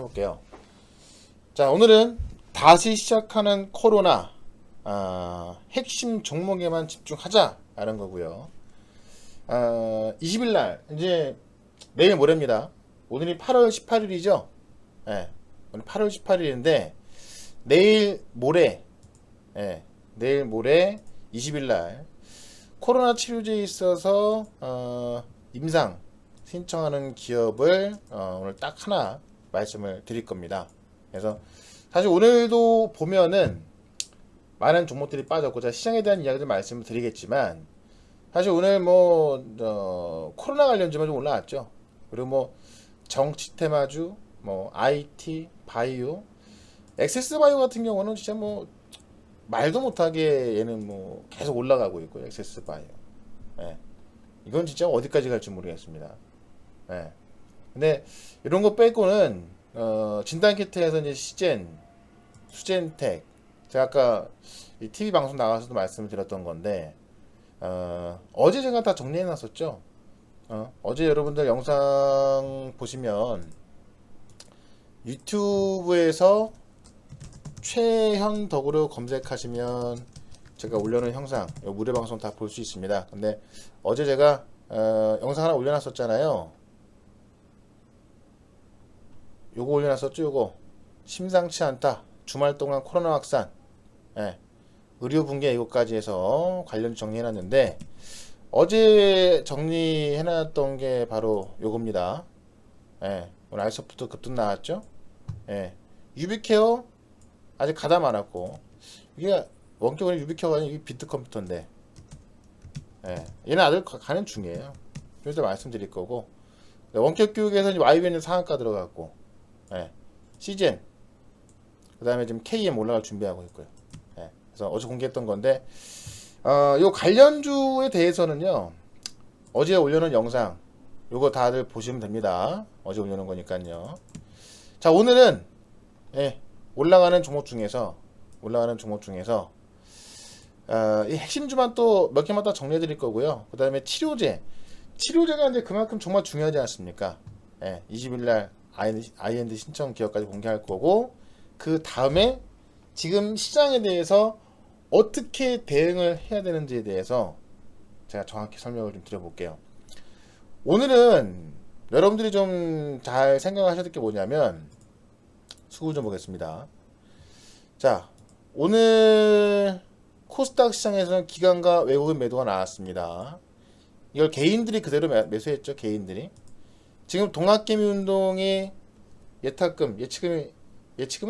해볼게요. 자, 오늘은 다시 시작하는 코로나 핵심 종목에만 집중하자라는 거고요. 20일 날 이제 내일 모레입니다. 오늘이 8월 18일이죠. 예, 오늘 8월 18일인데 내일 모레, 내일 모레 20일 날 코로나 치료제에 있어서 임상 신청하는 기업을 오늘 딱 하나 말씀을 드릴 겁니다. 그래서 사실 오늘도 보면은 많은 종목들이 빠졌고 제가 시장에 대한 이야기를 말씀을 드리겠지만 사실 오늘 코로나 관련주만 좀 올라왔죠. 그리고 정치 테마주, IT, 바이오, 엑세스 바이오 같은 경우는 진짜 말도 못하게 얘는 계속 올라가고 있고요. 엑세스 바이오. 예. 이건 진짜 어디까지 갈지 모르겠습니다. 예. 근데 이런 거 빼고는 진단키트에서 이제 시젠, 수젠텍, 제가 아까 이 TV 방송 나가서도 말씀을 드렸던 건데 어제 제가 다 정리해 놨었죠. 어제 여러분들 영상 보시면 유튜브에서 최현덕으로 검색하시면 제가 올려놓은 영상 무료 방송 다 볼 수 있습니다. 근데 어제 제가 영상 하나 올려놨었잖아요. 요거 올려놨었죠. 요거 심상치 않다. 주말 동안 코로나 확산, 의료 붕괴 이거까지 해서 관련 정리해놨는데 어제 정리해놨던 게 바로 요겁니다. 오늘 알서프트 급등 나왔죠. 유비케어 아직 가다 많았고 이게 원격으로 유비케어가 아니고 비트컴퓨터인데 얘는 아들 가는 중이에요. 그래서 말씀드릴 거고 원격 교육에서는 YBN은 상한가 들어갔고 시젠 그 다음에 지금 KM 올라갈 준비하고 있고요. 그래서 어제 공개했던 건데 요 관련주에 대해서는요 어제 올려놓은 영상 요거 다들 보시면 됩니다. 어제 올려놓은 거니까요. 자, 오늘은 올라가는 종목 중에서 이 핵심주만 또 몇 개만 더 정리해 드릴 거고요. 그 다음에 치료제가 이제 그만큼 정말 중요하지 않습니까? 20일날 IND 신청 기업까지 공개할 거고 그 다음에 지금 시장에 대해서 어떻게 대응을 해야 되는지에 대해서 제가 정확히 설명을 좀 드려볼게요. 오늘은 여러분들이 좀 잘 생각하셔야 될 게 뭐냐면 수급을 좀 보겠습니다. 자, 오늘 코스닥 시장에서는 기관과 외국인 매도가 나왔습니다. 이걸 개인들이 그대로 매수했죠. 개인들이. 지금 동학개미 운동의 예탁금은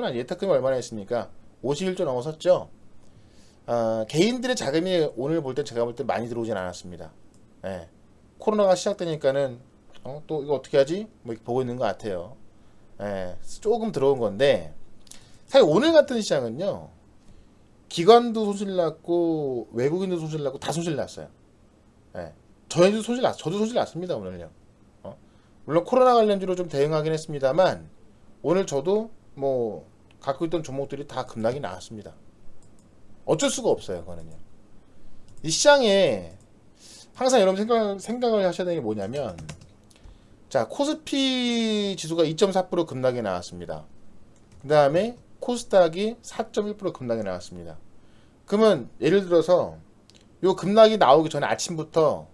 아니 예탁금이 얼마나 했습니까? 51조 넘어섰죠. 개인들의 자금이 오늘 볼 때 제가 볼 때 많이 들어오진 않았습니다. 코로나가 시작되니까는 또 이거 어떻게 하지? 이렇게 보고 있는 것 같아요. 조금 들어온 건데 사실 오늘 같은 시장은요 기관도 손실났고 외국인도 손실났고 다 손실났어요. 저도 손실났습니다 오늘요. 물론 코로나 관련주로 좀 대응하긴 했습니다만 오늘 저도 갖고 있던 종목들이 다 급락이 나왔습니다. 어쩔 수가 없어요. 그거는요. 이 시장에 항상 여러분 생각을 하셔야 되는 게 뭐냐면 자, 코스피 지수가 2.4% 급락이 나왔습니다. 그 다음에 코스닥이 4.1% 급락이 나왔습니다. 그러면 예를 들어서 요 급락이 나오기 전에 아침부터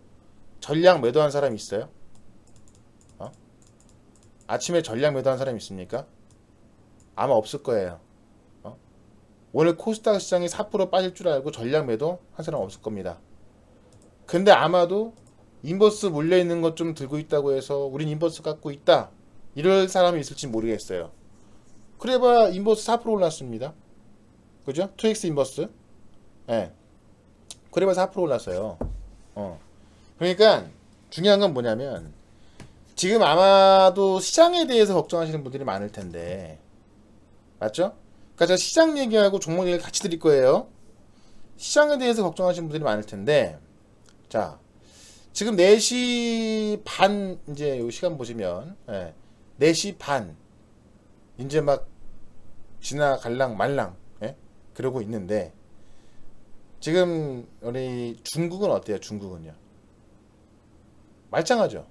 전량 매도한 사람이 있어요? 아침에 전량 매도한 사람이 있습니까? 아마 없을 거예요. 오늘 코스닥 시장이 4% 빠질 줄 알고 전량 매도 한 사람 없을 겁니다. 근데 아마도 인버스 물려있는 것 좀 들고 있다고 해서 우린 인버스 갖고 있다 이럴 사람이 있을지 모르겠어요. 그래봐 인버스 4% 올랐습니다. 그죠? 2X 인버스 그래봐 4% 올랐어요. 그러니까 중요한 건 뭐냐면 지금 아마도 시장에 대해서 걱정하시는 분들이 많을 텐데 맞죠? 그러니까 제가 시장 얘기하고 종목 얘기를 같이 드릴 거예요. 시장에 대해서 걱정하시는 분들이 많을 텐데 자, 지금 4시 반 이제 요 시간 보시면 4시 반 이제 막 지나갈랑 말랑 그러고 있는데 지금 우리 중국은 어때요? 중국은요? 말짱하죠.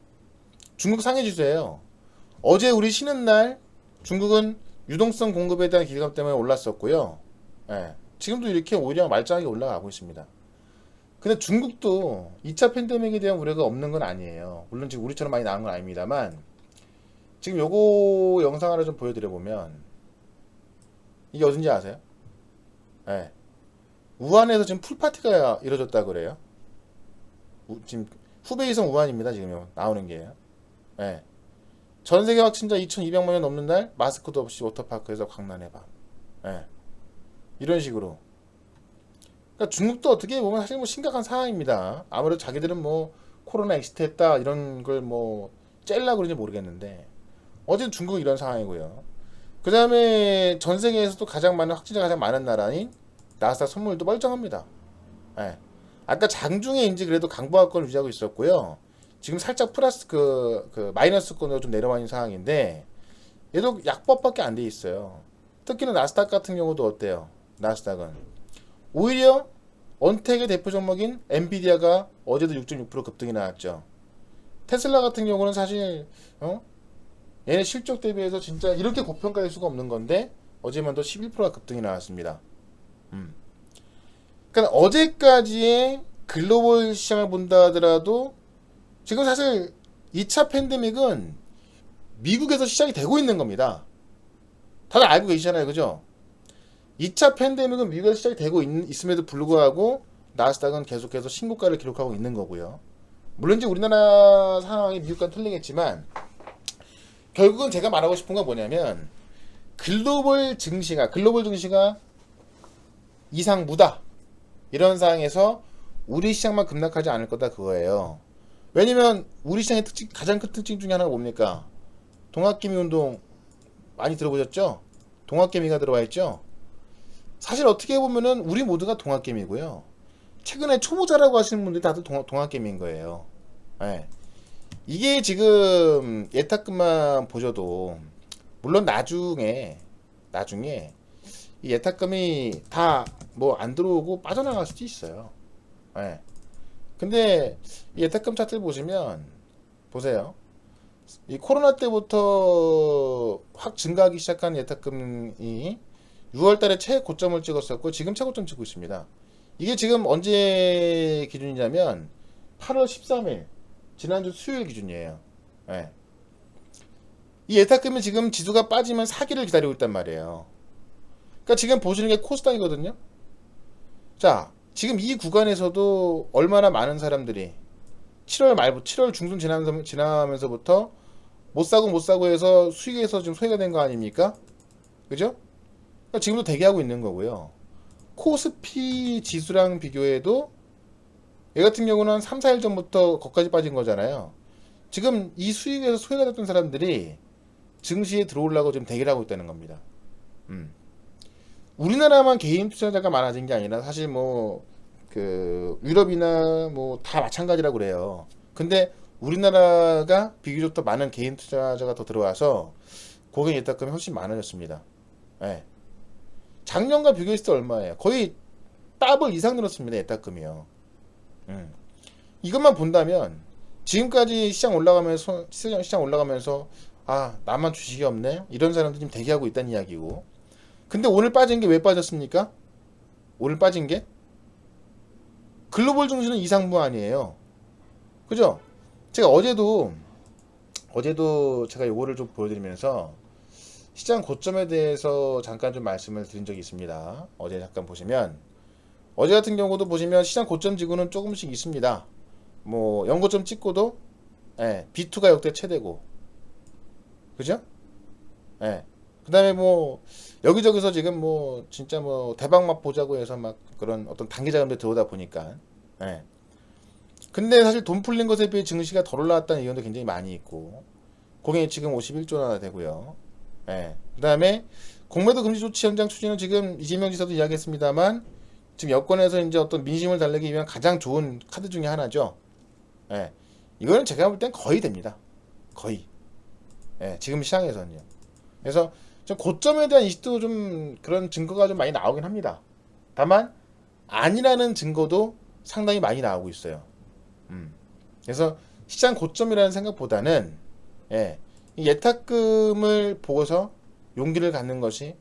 중국 상해 지수예요. 어제 우리 쉬는 날 중국은 유동성 공급에 대한 기대감 때문에 올랐었고요. 예, 지금도 이렇게 오히려 말짱하게 올라가고 있습니다. 근데 중국도 2차 팬데믹에 대한 우려가 없는 건 아니에요. 물론 지금 우리처럼 많이 나온 건 아닙니다만, 지금 요거 영상 하나 좀 보여드려 보면, 이게 어딘지 아세요? 예. 우한에서 지금 풀파티가 이루어졌다 그래요. 지금 후베이성 우한입니다. 지금 나오는 게요. 예. 전 세계 확진자 2,200만 명 넘는 날 마스크도 없이 워터파크에서 광란의 밤. 예. 이런 식으로. 그러니까 중국도 어떻게 보면 사실 뭐 심각한 상황입니다. 아무래도 자기들은 뭐 코로나 엑시트했다 이런 걸 뭐 째려고 그런지 모르겠는데 어쨌든 중국은 이런 상황이고요. 그 다음에 전 세계에서도 가장 많은 확진자가 가장 많은 나라인 나스닥 선물도 멀쩡합니다. 예. 아까 장중에 이제 그래도 강보합권을 유지하고 있었고요. 지금 살짝 플러스 그 마이너스권으로 좀 내려와 있는 상황인데 얘도 약법밖에 안 돼 있어요. 특히나 나스닥 같은 경우도 어때요? 나스닥은 오히려 언택의 대표 종목인 엔비디아가 어제도 6.6% 급등이 나왔죠. 테슬라 같은 경우는 사실 얘네 실적 대비해서 진짜 이렇게 고평가할 수가 없는 건데 어제만 도 11%가 급등이 나왔습니다. 그러니까 어제까지의 글로벌 시장을 본다 하더라도 지금 사실 2차 팬데믹은 미국에서 시작이 되고 있는 겁니다. 다들 알고 계시잖아요. 그죠? 2차 팬데믹은 미국에서 시작이 되고 있음에도 불구하고 나스닥은 계속해서 신고가를 기록하고 있는 거고요. 물론 이제 우리나라 상황이 미국과는 틀리겠지만 결국은 제가 말하고 싶은 건 뭐냐면 글로벌 증시가 이상무다 이런 상황에서 우리 시장만 급락하지 않을 거다 그거예요. 왜냐면 우리 시장의 가장 큰 특징 중에 하나가 뭡니까? 동학개미 운동 많이 들어보셨죠? 동학개미가 들어와 있죠? 사실 어떻게 보면은 우리 모두가 동학개미고요. 최근에 초보자라고 하시는 분들이 다들 동학개미인 거예요. 네. 이게 지금 예탁금만 보셔도 물론 나중에 이 예탁금이 다 뭐 안 들어오고 빠져나갈 수도 있어요. 네. 근데 이 예탁금 차트를 보시면 보세요. 이 코로나 때부터 확 증가하기 시작한 예탁금이 6월달에 최고점을 찍었었고 지금 최고점 찍고 있습니다. 이게 지금 언제 기준이냐면 8월 13일 지난주 수요일 기준이에요. 네. 이 예탁금이 지금 지수가 빠지면 사기를 기다리고 있단 말이에요. 그러니까 지금 보시는 게 코스닥이거든요. 자, 지금 이 구간에서도 얼마나 많은 사람들이 7월 중순 지나면서부터 못 사고 해서 수익에서 지금 소외가 된 거 아닙니까? 그죠? 그러니까 지금도 대기하고 있는 거고요. 코스피 지수랑 비교해도 얘 같은 경우는 한 3, 4일 전부터 거기까지 빠진 거잖아요. 지금 이 수익에서 소외가 됐던 사람들이 증시에 들어오려고 지금 대기를 하고 있다는 겁니다. 우리나라만 개인 투자자가 많아진 게 아니라 사실 뭐 그 유럽이나 뭐 다 마찬가지라고 그래요. 근데 우리나라가 비교적 더 많은 개인 투자자가 더 들어와서 고객 예탁금이 훨씬 많아졌습니다. 네. 작년과 비교했을 때 얼마예요? 거의 더블 이상 늘었습니다. 예탁금이요. 이것만 본다면 지금까지 시장 올라가면서 아 나만 주식이 없네 이런 사람들 지금 대기하고 있다는 이야기고 근데 오늘 빠진 게 왜 빠졌습니까? 오늘 빠진 게 글로벌 증시는 이상무 아니에요. 그죠? 제가 어제도 제가 요거를 좀 보여드리면서 시장 고점에 대해서 잠깐 좀 말씀을 드린 적이 있습니다. 어제 잠깐 보시면 어제 같은 경우도 보시면 시장 고점 지구는 조금씩 있습니다. 뭐 연고점 찍고도 B2가 역대 최대고 그죠? 그 다음에 뭐 여기저기서 지금 뭐 진짜 뭐 대박맛 보자고 해서 막 그런 어떤 단기 자금들 들어오다 보니까 근데 사실 돈 풀린 것에 비해 증시가 덜 올라왔다는 의견도 굉장히 많이 있고 공이 지금 51조나 되고요. 그 다음에 공매도 금지 조치 현장 추진은 지금 이재명 지사도 이야기했습니다만 지금 여권에서 이제 어떤 민심을 달래기 위한 가장 좋은 카드 중에 하나죠. 이거는 제가 볼 땐 거의 됩니다. 거의. 지금 시장에서는요. 그래서 좀 고점에 대한 인식도 좀 그런 증거가 좀 많이 나오긴 합니다. 다만 아니라는 증거도 상당히 많이 나오고 있어요. 그래서 시장 고점이라는 생각보다는 이 예탁금을 보고서 용기를 갖는 것이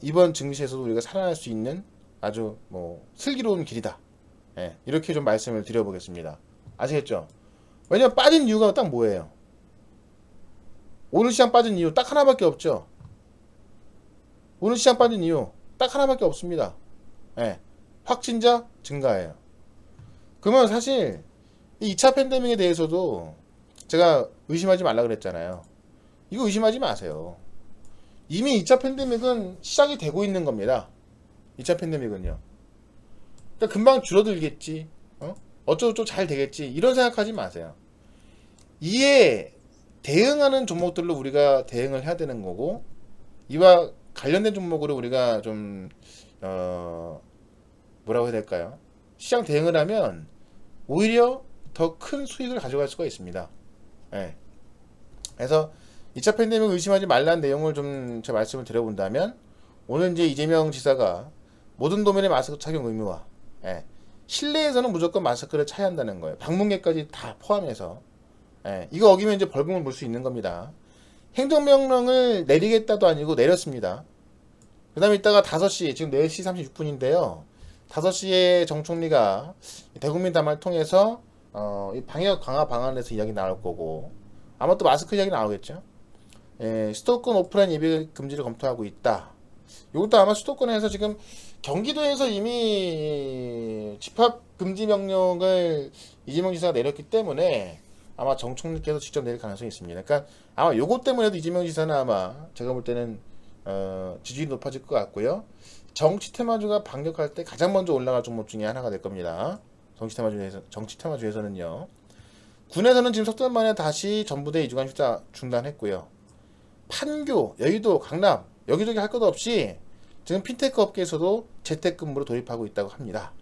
이번 증시에서도 우리가 살아날 수 있는 아주 뭐 슬기로운 길이다. 예, 이렇게 좀 말씀을 드려보겠습니다. 아시겠죠? 왜냐면 빠진 이유가 딱 뭐예요? 오늘 시장 빠진 이유 딱 하나밖에 없죠. 오늘 시장 빠진 이유 딱 하나밖에 없습니다. 예, 확진자 증가예요. 그러면 사실 이 2차 팬데믹에 대해서도 제가 의심하지 말라 그랬잖아요. 이거 의심하지 마세요. 이미 2차 팬데믹은 시작이 되고 있는 겁니다. 2차 팬데믹은요. 그러니까 금방 줄어들겠지. 어쩌고저쩌고 잘 되겠지. 이런 생각하지 마세요. 이에 대응하는 종목들로 우리가 대응을 해야 되는 거고, 이와 관련된 종목으로 우리가 좀 뭐라고 해야 될까요? 시장 대응을 하면 오히려 더 큰 수익을 가져갈 수가 있습니다. 예. 그래서 2차 팬데믹 의심하지 말라는 내용을 좀 제 말씀을 드려본다면, 오늘 이제 이재명 지사가 모든 도면의 마스크 착용 의무화, 예. 실내에서는 무조건 마스크를 차야 한다는 거예요. 방문객까지 다 포함해서. 예. 이거 어기면 이제 벌금을 물 수 있는 겁니다. 행정명령을 내리겠다도 아니고 내렸습니다. 그 다음에 이따가 5시, 지금 4시 36분인데요. 5시에 정 총리가 대국민 담화를 통해서 이 방역 강화 방안에서 이야기 나올 거고, 아마 또 마스크 이야기 나오겠죠. 예, 수도권 오프라인 예배 금지를 검토하고 있다. 이것도 아마 수도권에서 지금 경기도에서 이미 집합 금지 명령을 이재명 지사가 내렸기 때문에 아마 정 총리께서 직접 내릴 가능성이 있습니다. 그러니까 아마 요것 때문에도 이재명 지사는 아마 제가 볼 때는 지지율이 높아질 것 같고요. 정치 테마주가 반격할 때 가장 먼저 올라갈 종목 중에 하나가 될 겁니다. 정치 테마주에서는요. 군에서는 지금 석 달 만에 다시 전부대 이주간 휴자 중단했고요. 판교, 여의도, 강남 여기저기 할 것 없이 지금 핀테크 업계에서도 재택근무로 돌입하고 있다고 합니다.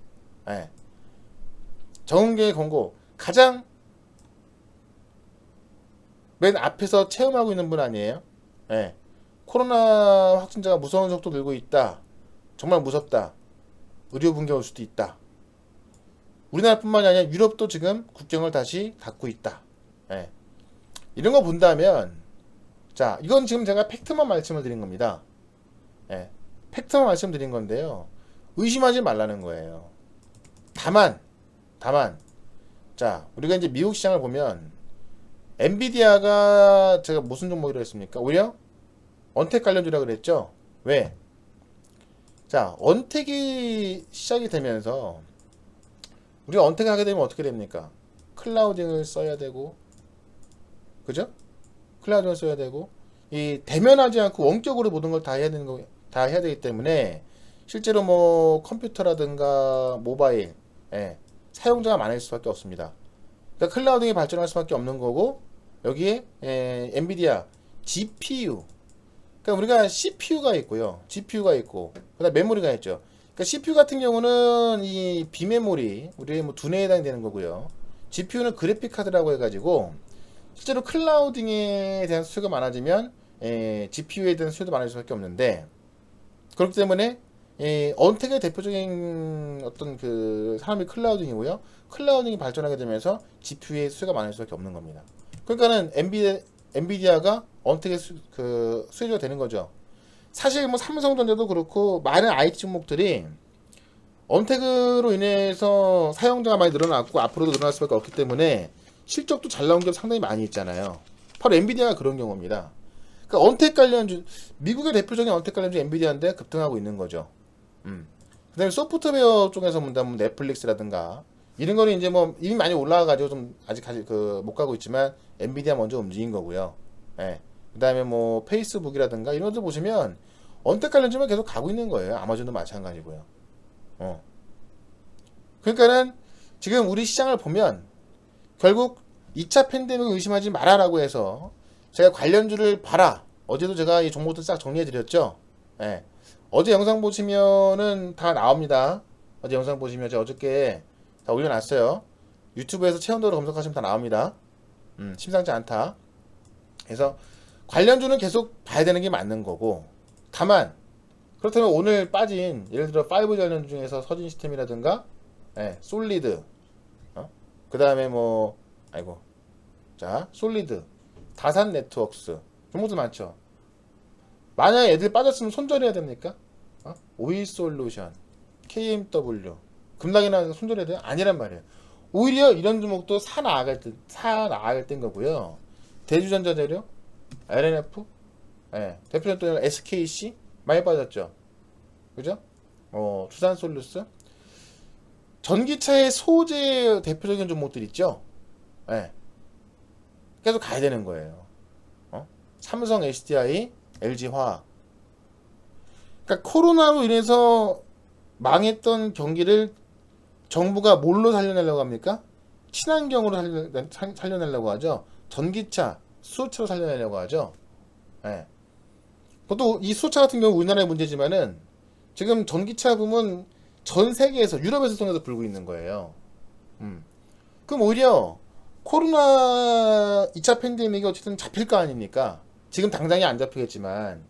예. 정은경의 권고 가장 맨 앞에서 체험하고 있는 분 아니에요? 예. 코로나 확진자가 무서운 속도 늘고 있다. 정말 무섭다. 의료 붕괴 올 수도 있다. 우리나라뿐만이 아니라 유럽도 지금 국경을 다시 닫고 있다. 예. 이런 거 본다면, 자, 이건 지금 제가 팩트만 말씀을 드린 겁니다. 예. 팩트만 말씀드린 건데요. 의심하지 말라는 거예요. 다만, 자, 우리가 이제 미국 시장을 보면, 엔비디아가 제가 무슨 종목이라고 했습니까? 오히려 언택 관련주라 그랬죠? 왜? 자, 언택이 시작이 되면서, 우리가 언택을 하게 되면 어떻게 됩니까? 클라우딩을 써야 되고, 그죠? 클라우딩을 써야 되고, 이 대면하지 않고 원격으로 모든 걸 다 해야 되는 거, 다 해야 되기 때문에 실제로 뭐 컴퓨터라든가 모바일, 예, 사용자가 많을 수밖에 없습니다. 그러니까 클라우딩이 발전할 수밖에 없는 거고, 여기에 엔비디아 GPU, 그러니까 우리가 CPU가 있고요, GPU가 있고, 그다음 메모리가 있죠. 그러니까 CPU 같은 경우는 이 비메모리, 우리의 뭐 두뇌에 해당되는 거고요. GPU는 그래픽 카드라고 해가지고 실제로 클라우딩에 대한 수요가 많아지면 GPU에 대한 수요도 많을 수밖에 없는데, 그렇기 때문에 언택의 대표적인 어떤 그 사람이 클라우딩이고요. 클라우딩이 발전하게 되면서 GPU의 수요가 많을 수밖에 없는 겁니다. 그러니까는 엔비디아가 언택의 수요가 되는 거죠. 사실 뭐 삼성전자도 그렇고 많은 IT 종목들이 언택으로 인해서 사용자가 많이 늘어났고 앞으로도 늘어날 수밖에 없기 때문에 실적도 잘 나온 기업 상당히 많이 있잖아요. 바로 엔비디아가 그런 경우입니다. 그러니까 언택 관련주, 미국의 대표적인 언택 관련주 엔비디아인데 급등하고 있는 거죠. 그 다음에 소프트웨어 쪽에서 본다면 넷플릭스라든가 이런 거는 이제 뭐 이미 많이 올라와가지고 좀 아직 못 가고 있지만 엔비디아 먼저 움직인 거고요. 예. 그 다음에 뭐 페이스북이라든가 이런 것들 보시면 언택 관련주만 계속 가고 있는 거예요. 아마존도 마찬가지고요. 그러니까는 지금 우리 시장을 보면 결국 2차 팬데믹 의심하지 마라라고 해서 제가 관련주를 봐라. 어제도 제가 이 종목들 싹 정리해 드렸죠. 예. 어제 영상 보시면은 다 나옵니다. 어제 영상 보시면 제가 어저께 다 올려놨어요. 유튜브에서 체험도로 검색하시면 다 나옵니다. 심상치 않다. 그래서 관련주는 계속 봐야 되는 게 맞는 거고, 다만 그렇다면 오늘 빠진 예를 들어 5 관련 중에서 서진 시스템이라든가 솔리드, 그 다음에 뭐 자 솔리드, 다산 네트워크스 종목도 많죠. 만약에 애들 빠졌으면 손절해야 됩니까? 오이솔루션, KMW, 급락이나 손절해야 돼요? 아니란 말이에요. 오히려 이런 종목도 사 나아갈 땐 거고요. 대주전자재료, LNF, 예, 대표적인 또 SKC 많이 빠졌죠. 그죠? 투산솔루스, 전기차의 소재 대표적인 종목들 있죠. 예, 계속 가야 되는 거예요. 삼성, SDI, LG화학. 그러니까 코로나로 인해서 망했던 경기를 정부가 뭘로 살려내려고 합니까? 친환경으로 살려내려고 하죠. 전기차, 수소차로 살려내려고 하죠. 예. 보통 이 수소차 같은 경우 우리나라의 문제지만은 지금 전기차 부문 전 세계에서 유럽에서 통해서 불고 있는 거예요. 그럼 오히려 코로나 2차 팬데믹이 어쨌든 잡힐 거 아닙니까? 지금 당장이 안 잡히겠지만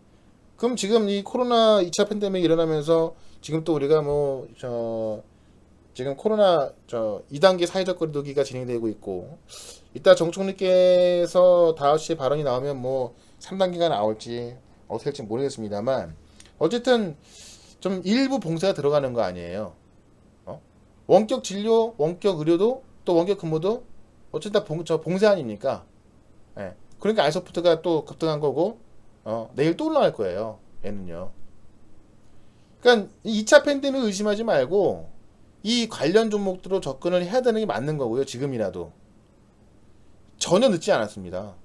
그럼 지금 이 코로나 2차 팬데믹이 일어나면서 지금 또 우리가 지금 코로나 2단계 사회적 거리두기가 진행되고 있고 이따 정총리께서 5시에 발언이 나오면 3단계가 나올지 어떻게 할지 모르겠습니다만 어쨌든 좀 일부 봉쇄가 들어가는 거 아니에요. 원격 진료, 원격 의료도 또 원격 근무도 어쨌든 다 봉쇄 아닙니까? 예. 그러니까 아이소프트가 또 급등한 거고 내일 또 올라갈 거예요. 얘는요. 그러니까 2차 팬데믹 의심하지 말고 이 관련 종목들로 접근을 해야 되는 게 맞는 거고요. 지금이라도 전혀 늦지 않았습니다.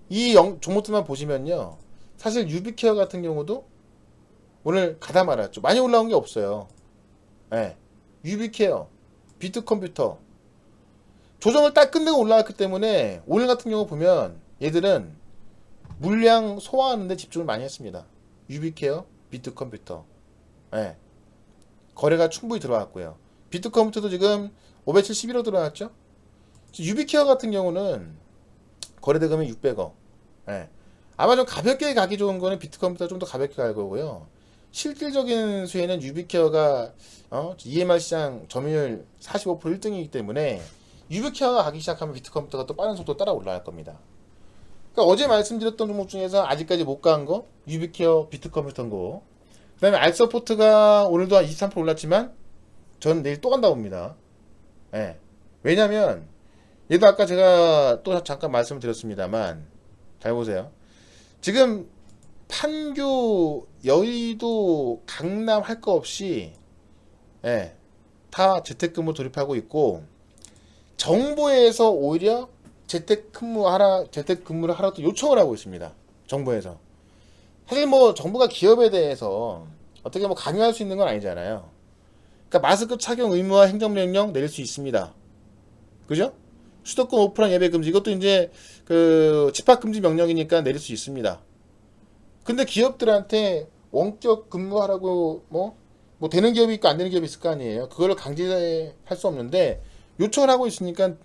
이 종목들만 보시면요. 사실 유비케어 같은 경우도 오늘 가다 말았죠. 많이 올라온 게 없어요. 네. 유비케어, 비트컴퓨터 조정을 딱 끝내고 올라왔기 때문에 오늘 같은 경우 보면 얘들은 물량 소화하는 데 집중을 많이 했습니다. 유비케어, 비트컴퓨터. 네. 거래가 충분히 들어왔고요. 비트컴퓨터도 지금 571억 들어왔죠. 유비케어 같은 경우는 거래 대금이 600억. 네. 아마 좀 가볍게 가기 좋은 거는 비트컴퓨터 좀 더 가볍게 갈 거고요. 실질적인 수혜는 유비케어가 EMR 시장 점유율 45% 1등이기 때문에 유비케어가 가기 시작하면 비트컴퓨터가 또 빠른 속도로 따라 올라갈 겁니다. 그러니까 어제 말씀드렸던 종목 중에서 아직까지 못 간 거 유비케어, 비트컴퓨터인 거. 그 다음에 알서포트가 오늘도 한 23% 올랐지만 전 내일 또 간다 봅니다. 예. 왜냐면 얘도 아까 제가 또 잠깐 말씀을 드렸습니다만 잘 보세요. 지금 판교, 여의도, 강남 할 거 없이 다 재택근무 돌입하고 있고 정부에서 오히려 재택근무를 하라고 요청을 하고 있습니다. 정부에서. 사실 정부가 기업에 대해서 어떻게 강요할 수 있는 건 아니잖아요. 그러니까 마스크 착용 의무화 행정명령 내릴 수 있습니다. 그죠? 수도권 오프라인 예배 금지 이것도 이제 집합 금지 명령이니까 내릴 수 있습니다. 근데 기업들한테 원격 근무하라고 되는 기업이 있고 안 되는 기업이 있을 거 아니에요. 그거를 강제할 수 없는데 요청을 하고 있으니까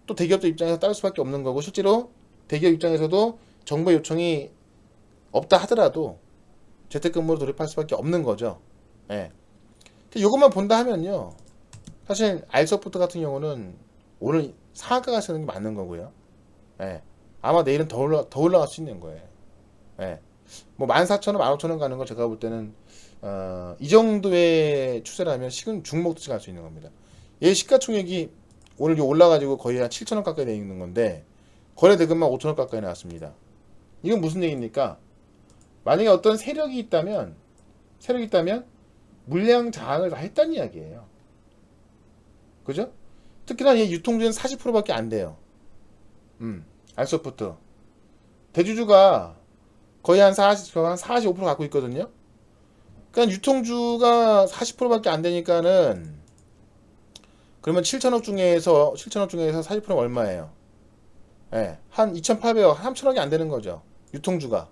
또 대기업들 입장에서 따를 수밖에 없는 거고 실제로 대기업 입장에서도 정부의 요청이 없다 하더라도 재택근무로 돌입할 수밖에 없는 거죠. 예. 이것만 본다 하면요. 사실 알서포트 같은 경우는 오늘 상한가가 쓰는 게 맞는 거고요. 예. 아마 내일은 더 올라갈 수 있는 거예요. 예. 14,000원, 15,000원 가는 거 제가 볼 때는 이 정도의 추세라면 중목도 갈 수 있는 겁니다. 얘 시가총액이 오늘 올라가지고 거의 한 7,000원 가까이 돼 있는 건데 거래 대금만 5,000원 가까이 나왔습니다. 이건 무슨 얘기입니까? 만약에 어떤 세력이 있다면 물량 장악을 다 했다는 이야기예요. 그죠? 특히나 얘 유통주는 40%밖에 안 돼요. 알소프트 대주주가 거의 한 45% 갖고 있거든요. 그러니까 유통주가 40%밖에 안 되니까는 그러면 7천억 중에서 40%는 얼마예요? 예, 한 2,800억, 3천억이 안 되는 거죠. 유통주가.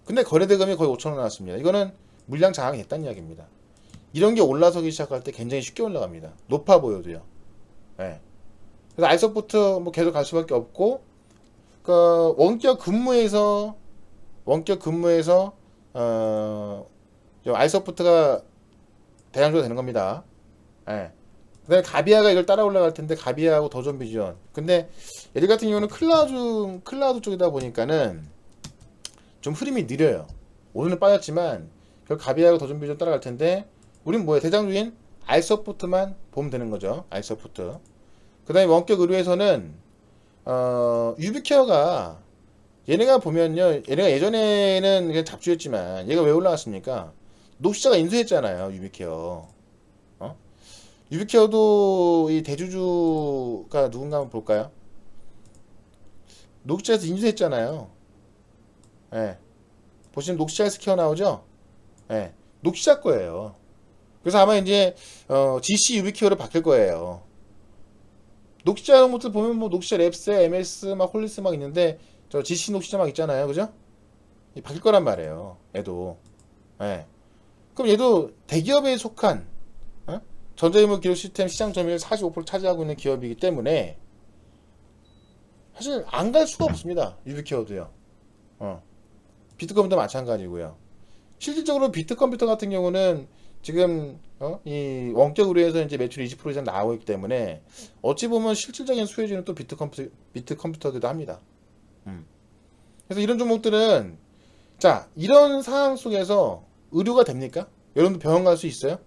근데 거래대금이 거의 5천억 나왔습니다. 이거는 물량 장악이 됐다는 이야기입니다. 이런 게 올라서기 시작할 때 굉장히 쉽게 올라갑니다. 높아 보여도요. 예. 그래서 알서포트 계속 갈 수밖에 없고 원격 근무에서 알서포트가 대장주가 되는 겁니다. 예. 그다음에 가비아가 이걸 따라 올라갈 텐데 가비아하고 더존비전. 근데 얘들 같은 경우는 클라우드 쪽이다 보니까는 좀 흐름이 느려요. 오늘은 빠졌지만 결국 가비하고 더준비 좀 따라갈 텐데 우린 뭐야? 대장주인 알서포트만 보면 되는 거죠. 알서포트. 그 다음에 원격 의료에서는 유비케어가 얘네가 보면요, 얘네가 예전에는 그냥 잡주였지만 얘가 왜 올라왔습니까? 녹시자가 인수했잖아요. 유비케어. 어? 유비케어도 이 대주주가 누군가 한번 볼까요? 녹시자에서 인수했잖아요. 예. 보시면 녹시자 헬스케어 나오죠? 예. 녹시자 거예요. 그래서 아마 이제 GC 유비케어로 바뀔 거예요. 녹시자 이런 것들 보면 뭐 녹시자 랩스, MS 막 홀리스 막 있는데 저 GC 녹시자 막 있잖아요. 그죠? 바뀔 거란 말이에요. 얘도. 예. 그럼 얘도 대기업에 속한 어? 전자기물 기록 시스템 시장 점유율 45% 차지하고 있는 기업이기 때문에 사실 안 갈 수가 없습니다. 유비케어도요. 비트컴퓨터 마찬가지고요. 실질적으로 비트컴퓨터 같은 경우는 지금 이 원격 의료에서 이제 매출 20% 이상 나오고 있기 때문에 어찌 보면 실질적인 수혜주는 또 비트컴퓨터기도 합니다. 그래서 이런 종목들은 자 이런 상황 속에서 의료가 됩니까? 여러분도 병원 갈 수 있어요?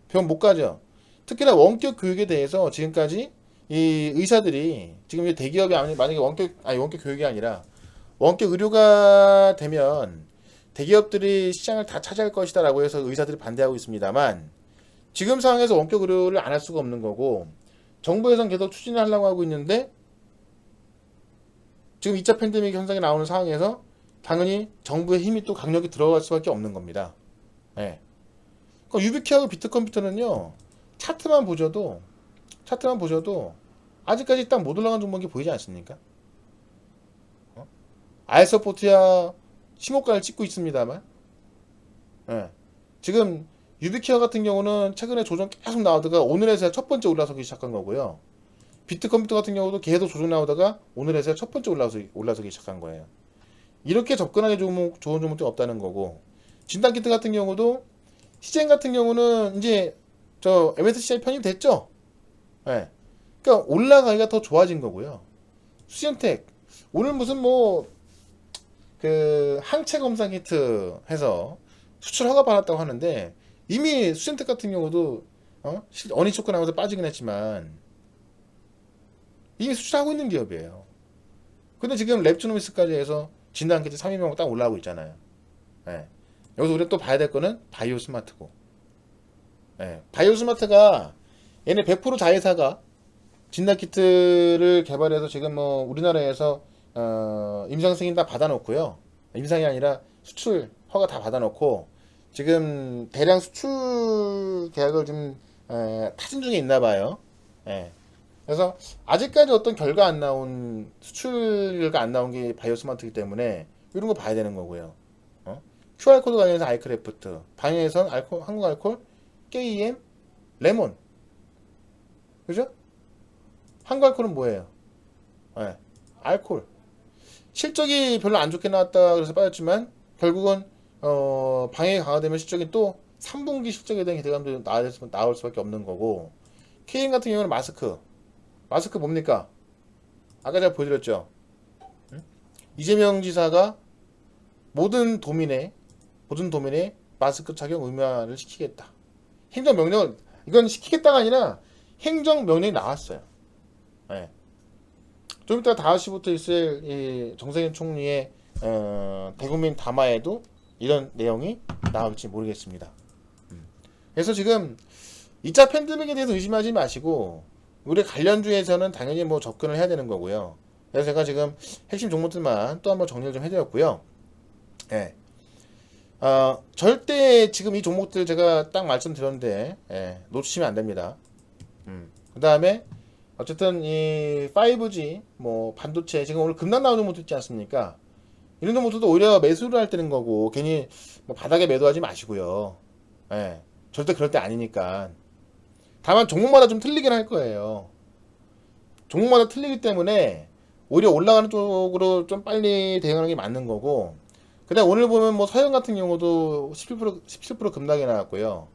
병원 못 가죠. 특히나 원격 교육에 대해서 지금까지 이 의사들이 지금 대기업이 만약에 원격 교육이 아니라 원격 의료가 되면 대기업들이 시장을 다 차지할 것이다라고 해서 의사들이 반대하고 있습니다만 지금 상황에서 원격 의료를 안 할 수가 없는 거고 정부에서는 계속 추진을 하려고 하고 있는데 지금 2차 팬데믹 현상이 나오는 상황에서 당연히 정부의 힘이 또 강력히 들어갈 수밖에 없는 겁니다. 네. 그러니까 유비케하고 비트컴퓨터는요 차트만 보셔도 아직까지 딱 못 올라간 종목이 보이지 않습니까? 알서포트야 신고가를 찍고 있습니다만 지금 유비케어 같은 경우는 최근에 조정 계속 나오다가 오늘에서야 첫 번째 올라서기 시작한 거고요. 비트컴퓨터 같은 경우도 계속 조정 나오다가 오늘에서야 첫 번째 올라서기 시작한 거예요. 이렇게 접근하기 좋은 종목도 없다는 거고 진단키트 같은 경우도 시젠 같은 경우는 이제 저 MSCI 편입됐죠. 그러니까 올라가기가 더 좋아진 거고요. 수젠텍 오늘 무슨 뭐 그 항체 검사 키트 해서 수출 허가 받았다고 하는데 이미 수젠텍 같은 경우도 어니 초크 나오면서 빠지긴 했지만 이미 수출하고 있는 기업이에요. 근데 지금 랩주노미스까지 해서 진단키트 3위명 딱 올라오고 있잖아요. 여기서 우리가 또 봐야 될 거는 바이오스마트고 바이오스마트가 얘네 100% 자회사가 진단키트를 개발해서 지금 뭐 우리나라에서 임상 승인 다 받아놓고요. 임상이 아니라 수출 허가 다 받아놓고 지금 대량 수출 계약을 좀 타진 중에 있나 봐요. 그래서 아직까지 어떤 결과 안 나온 수출 결과 안 나온 게 바이오스마트이기 때문에 이런 거 봐야 되는 거고요. QR코드 관련해서 아이크래프트, 방해선 한국알콜, KEM, 레몬, 그죠? 한국알콜은 뭐예요? 알콜. 실적이 별로 안 좋게 나왔다 그래서 빠졌지만 결국은 방해가 강화되면 실적이 또 3분기 실적에 대한 기대감도 나올 수밖에 없는 거고 KM 같은 경우는 마스크 뭡니까? 아까 제가 보여드렸죠. 이재명 지사가 모든 도민의 마스크 착용 의무화를 시키겠다. 행정명령 이건 시키겠다가 아니라 행정명령이 나왔어요. 좀 이따 5시부터 있을 이 정세균 총리의 대국민 담화에도 이런 내용이 나올지 모르겠습니다. 그래서 지금 2차 팬데믹에 대해서 의심하지 마시고 우리 관련주에서는 당연히 뭐 접근을 해야 되는 거고요. 그래서 제가 지금 핵심 종목들만 또 한번 정리를 좀 해드렸고요. 절대 지금 이 종목들 제가 딱 말씀드렸는데 놓치시면 안 됩니다. 그 다음에 어쨌든 이 5G 뭐 반도체 지금 오늘 급락 나오는 종목도 있지 않습니까? 이런 종목들도 오히려 매수를 할 때는 거고 괜히 뭐 바닥에 매도하지 마시고요. 절대 그럴 때 아니니까. 다만 종목마다 좀 틀리긴 할 거예요. 종목마다 틀리기 때문에 오히려 올라가는 쪽으로 좀 빨리 대응하는 게 맞는 거고. 그다음 오늘 보면 뭐 서영 같은 경우도 17% 급락이 나왔고요.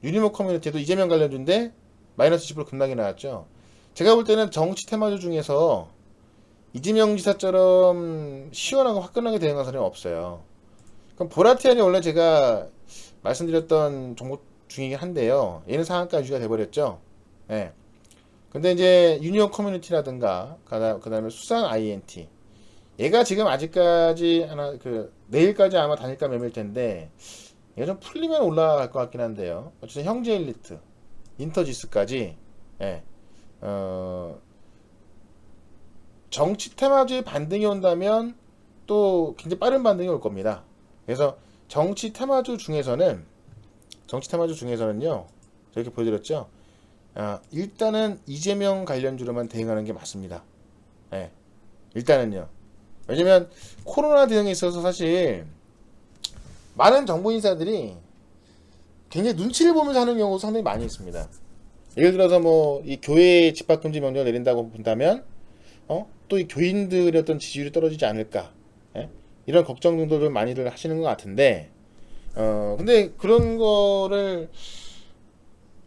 유니모 커뮤니티도 이재명 관련주인데 마이너스 10% 급락이 나왔죠. 제가 볼 때는 정치 테마주 중에서 이재명 지사처럼 시원하고 화끈하게 대응한 사람이 없어요. 그럼 보라티안이 원래 제가 말씀드렸던 종목 중이긴 한데요. 얘는 상한가 유지가 돼버렸죠. 예. 근데 이제 유니온 커뮤니티라든가 그다음에 수산 INT 얘가 지금 아직까지 하나 내일까지 아마 단일가 매매일 텐데 얘가 좀 풀리면 올라갈 것 같긴 한데요. 어쨌든 형제 엘리트, 인터지스까지 예. 정치 테마주의 반등이 온다면 또 굉장히 빠른 반등이 올 겁니다. 그래서 정치 테마주 중에서는요. 저렇게 보여드렸죠. 일단은 이재명 관련주로만 대응하는 게 맞습니다. 예. 일단은요. 왜냐면 코로나 대응에 있어서 사실 많은 정부 인사들이 굉장히 눈치를 보면서 하는 경우도 상당히 많이 있습니다. 예를 들어서 뭐 이 교회 집합금지 명령을 내린다고 본다면 또 이 교인들의 어떤 지지율이 떨어지지 않을까, 예? 이런 걱정 정도를 많이들 하시는 것 같은데 근데 그런 거를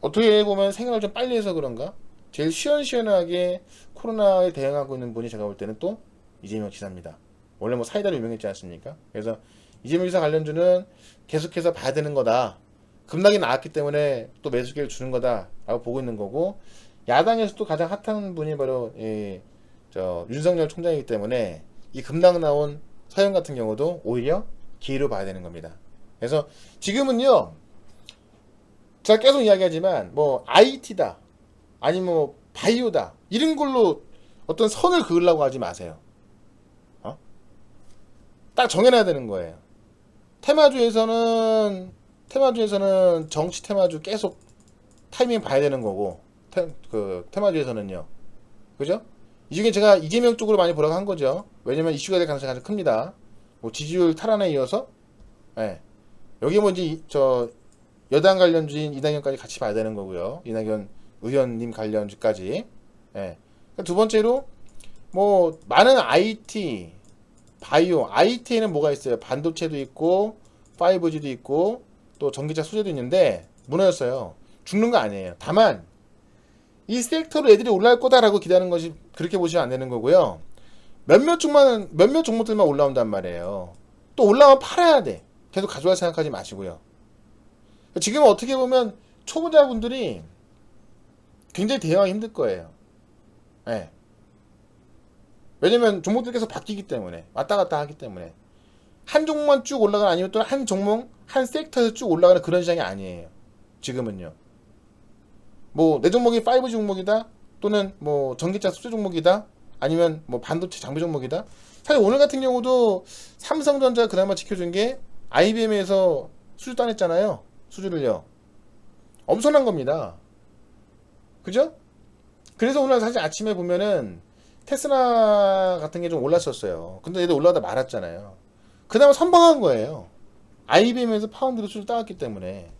어떻게 보면 생각을 좀 빨리 해서 그런가 제일 시원시원하게 코로나에 대응하고 있는 분이 제가 볼 때는 또 이재명 지사입니다. 원래 뭐 사이다로 유명했지 않습니까? 그래서 이재명 지사 관련주는 계속해서 봐야 되는 거다. 급락이 나왔기 때문에 또 매수기를 주는 거다라고 보고 있는 거고, 야당에서 또 가장 핫한 분이 바로 윤석열 총장이기 때문에 이 급락 나온 사연 같은 경우도 오히려 기회로 봐야 되는 겁니다. 그래서 지금은요, 제가 계속 이야기하지만 뭐 IT다 아니면 뭐 바이오다 이런 걸로 어떤 선을 그으려고 하지 마세요. 딱 정해놔야 되는 거예요. 테마주에서는 정치 테마주 계속 타이밍 봐야 되는 거고, 테마주에서는요. 그죠? 이 중에 제가 이재명 쪽으로 많이 보라고 한 거죠. 왜냐면 이슈가 될 가능성이 가장 큽니다. 뭐 지지율 탈환에 이어서, 예. 여기 뭐 이제 여당 관련주인 이낙연까지 같이 봐야 되는 거고요. 이낙연 의원님 관련주까지. 예. 두 번째로 뭐 많은 IT, 바이오, IT에는 뭐가 있어요? 반도체도 있고 5G도 있고 또 전기차 소재도 있는데 무너졌어요. 죽는 거 아니에요. 다만 이 섹터로 애들이 올라갈 거다라고 기대하는 것이 그렇게 보시면 안 되는 거고요. 몇몇 종목들만 올라온단 말이에요. 또 올라오면 팔아야 돼. 계속 가져갈 생각하지 마시고요. 지금 어떻게 보면 초보자분들이 굉장히 대응하기 힘들 거예요. 네. 왜냐면 종목들 계속 바뀌기 때문에, 왔다 갔다 하기 때문에 한 종목만 쭉 올라가는, 아니면 또 한 종목 한 섹터에서 쭉 올라가는 그런 시장이 아니에요. 지금은요. 뭐 내 종목이 5G 종목이다, 또는 뭐 전기차 수주 종목이다, 아니면 뭐 반도체 장비 종목이다. 사실 오늘 같은 경우도 삼성전자 그나마 지켜준 게 IBM에서 수주 따냈잖아요. 수주를요. 엄청난 겁니다. 그죠? 그래서 오늘 사실 아침에 보면은 테슬라 같은 게 좀 올랐었어요. 근데 얘도 올라가다 말았잖아요. 그나마 선방한 거예요. IBM에서 파운드로 수주 따왔기 때문에.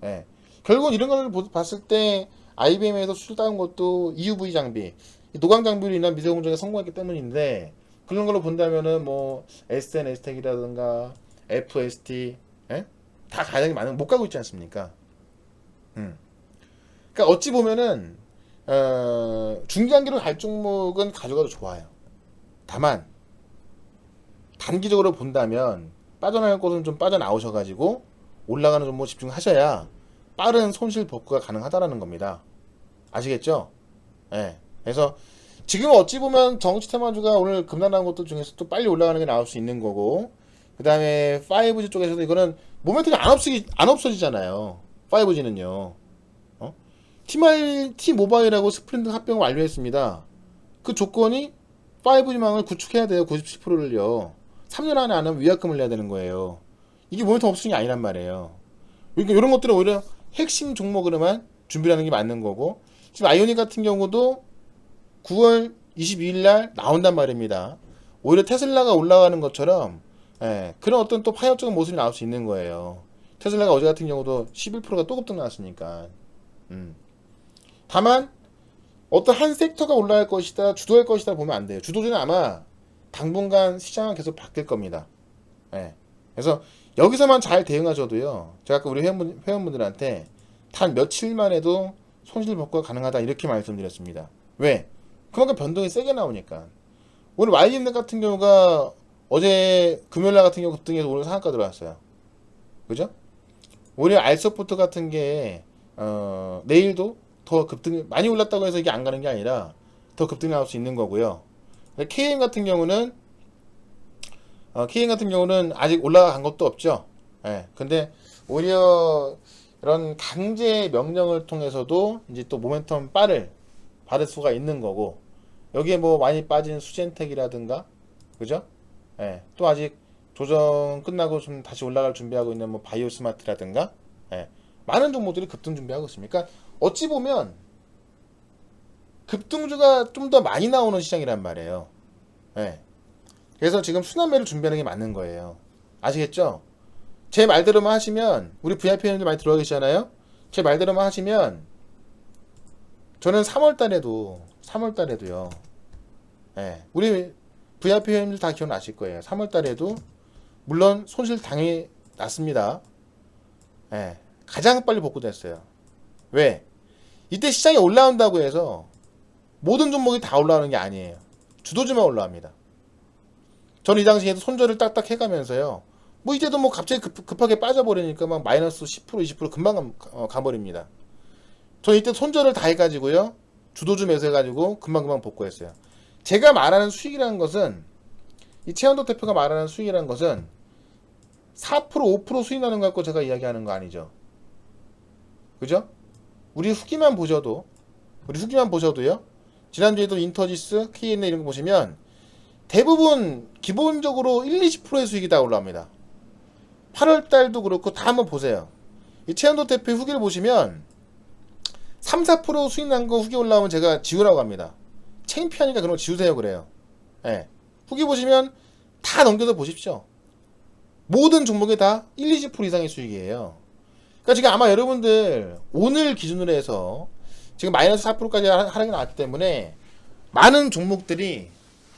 예. 결국은 이런 걸 봤을 때 IBM에서 수주 따온 것도 EUV 장비, 노광 장비로 인한 미세 공정에 성공했기 때문인데, 그런 걸로 본다면은 뭐 SN, STEC이라든가 FST, 예? 다 가격이 많은 못 가고 있지 않습니까? 그러니까 어찌 보면은 중장기로 갈 종목은 가져가도 좋아요. 다만 단기적으로 본다면 빠져나갈 곳은 좀 빠져나오셔가지고 올라가는 종목 집중하셔야 빠른 손실 복구가 가능하다라는 겁니다. 아시겠죠? 예. 그래서 지금 어찌 보면 정치 테마주가 오늘 급락한 것들 중에서 또 빨리 올라가는 게 나올 수 있는 거고, 그 다음에 5G 쪽에서도 이거는 모멘텀이 안 없어지잖아요. 5G는요. T모바일하고 스프린트 합병을 완료했습니다. 그 조건이 5G망을 구축해야 돼요. 97%를요. 3년 안에 안 하면 위약금을 내야 되는 거예요. 이게 모멘텀 없으니 아니란 말이에요. 그러니까 이런 것들은 오히려 핵심 종목으로만 준비를 하는 게 맞는 거고, 지금 아이오닉 같은 경우도 9월 22일 날 나온단 말입니다. 오히려 테슬라가 올라가는 것처럼 그런 어떤 또 파격적인 모습이 나올 수 있는 거예요. 테슬라가 어제 같은 경우도 11%가 또 급등 나왔으니까. 다만 어떤 한 섹터가 올라갈 것이다, 주도할 것이다 보면 안 돼요. 주도주는 아마 당분간 시장은 계속 바뀔 겁니다. 그래서 여기서만 잘 대응하셔도요, 제가 아까 우리 회원분들한테 단 며칠만 해도 손실 복구가 가능하다 이렇게 말씀드렸습니다. 왜? 그만큼 변동이 세게 나오니까. 오늘 YGM 같은 경우가 어제 금요일날 같은 경우 급등해서 오늘 상한가 들어왔어요. 그죠? 오히려 알서포트 같은 게 내일도 더 급등 많이 올랐다고 해서 이게 안 가는 게 아니라 더 급등 나올 수 있는 거고요. KM 같은 경우는 아직 올라간 것도 없죠. 예. 근데 오히려 이런 강제 명령을 통해서도 이제 또 모멘텀 받을 수가 있는 거고, 여기에 뭐 많이 빠진 수젠텍이라든가, 그죠? 예. 또 아직 조정 끝나고 좀 다시 올라갈 준비하고 있는 뭐 바이오스마트라든가, 예. 많은 종목들이 급등 준비하고 있습니다. 그러니까 어찌 보면 급등주가 좀 더 많이 나오는 시장이란 말이에요. 예. 그래서 지금 순환매를 준비하는 게 맞는 거예요. 아시겠죠? 제 말대로만 하시면, 우리 VIP님들 많이 들어와 계시잖아요? 제 말대로만 하시면, 저는 3월달에도요, 예, 우리 VIP님들 다 기억나실 거예요. 3월달에도, 물론 손실 당해 났습니다. 예, 가장 빨리 복구됐어요. 왜? 이때 시장이 올라온다고 해서, 모든 종목이 다 올라오는 게 아니에요. 주도주만 올라옵니다. 저는 이 당시에도 손절을 딱딱 해가면서요. 뭐 이제도 뭐 갑자기 급하게 빠져버리니까 막 마이너스 10% 20% 금방 가버립니다. 저는 이때 손절을 다 해가지고요. 주도주 매수해가지고 금방금방 복구했어요. 제가 말하는 수익이라는 것은, 이 최현도 대표가 말하는 수익이라는 것은 4% 5% 수익 나는 거 갖고 제가 이야기하는 거 아니죠. 그죠? 우리 후기만 보셔도요. 지난주에도 인터지스, K&N 이런 거 보시면 대부분 기본적으로 1, 20%의 수익이 다 올라옵니다. 8월달도 그렇고 다 한번 보세요. 이 최현도 대표 후기를 보시면 3, 4% 수익 난 거 후기 올라오면 제가 지우라고 합니다. 창피하니까 그런 거 지우세요 그래요. 예. 후기 보시면 다 넘겨서 보십시오. 모든 종목에 다 1, 20% 이상의 수익이에요. 그러니까 지금 아마 여러분들 오늘 기준으로 해서 지금 마이너스 4%까지 하락이 나왔기 때문에 많은 종목들이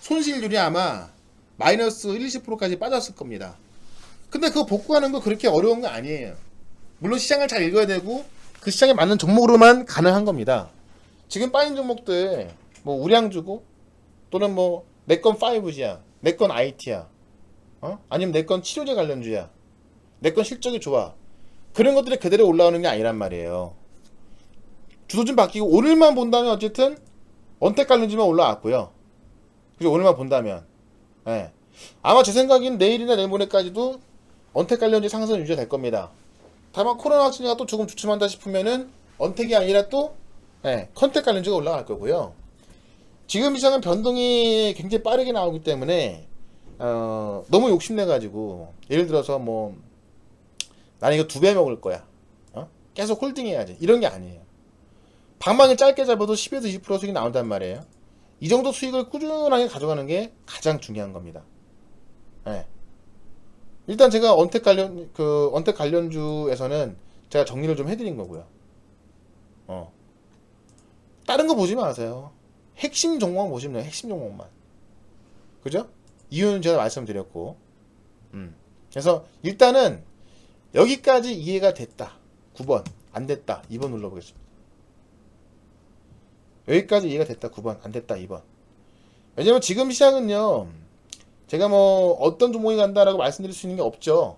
손실률이 아마 마이너스 1, 20%까지 빠졌을 겁니다. 근데 그거 복구하는 거 그렇게 어려운 거 아니에요. 물론 시장을 잘 읽어야 되고 그 시장에 맞는 종목으로만 가능한 겁니다. 지금 빠진 종목들 뭐 우량주고, 또는 뭐 내 건 5G야, 내 건 IT야, 아니면 내 건 치료제 관련주야, 내 건 실적이 좋아, 그런 것들이 그대로 올라오는 게 아니란 말이에요. 주도 좀 바뀌고, 오늘만 본다면 어쨌든 언택 관련주만 올라왔고요. 그죠? 오늘만 본다면, 예. 아마 제 생각엔 내일이나 내일모레까지도 언택 관련주 상승 유지가 될 겁니다. 다만 코로나 확진자가 또 조금 주춤한다 싶으면은 언택이 아니라 또, 예, 컨택 관련주가 올라갈 거고요. 지금 시장은 변동이 굉장히 빠르게 나오기 때문에 너무 욕심내가지고, 예를 들어서 뭐 나는 이거 2배 먹을 거야, 계속 홀딩해야지, 이런 게 아니에요. 방망이 짧게 잡아도 10에서 20% 수익이 나온단 말이에요. 이 정도 수익을 꾸준하게 가져가는 게 가장 중요한 겁니다. 네. 일단 제가 언택 관련주에서는 제가 정리를 좀 해드린 거고요. 다른 거 보지 마세요. 핵심 종목만 보시면 돼요. 핵심 종목만. 그죠? 이유는 제가 말씀드렸고. 그래서 일단은 여기까지 이해가 됐다. 9번. 안 됐다. 2번 눌러보겠습니다. 여기까지 이해가 됐다. 9번. 안 됐다. 2번. 왜냐면 지금 시장은요, 제가 뭐 어떤 종목이 간다라고 말씀드릴 수 있는 게 없죠.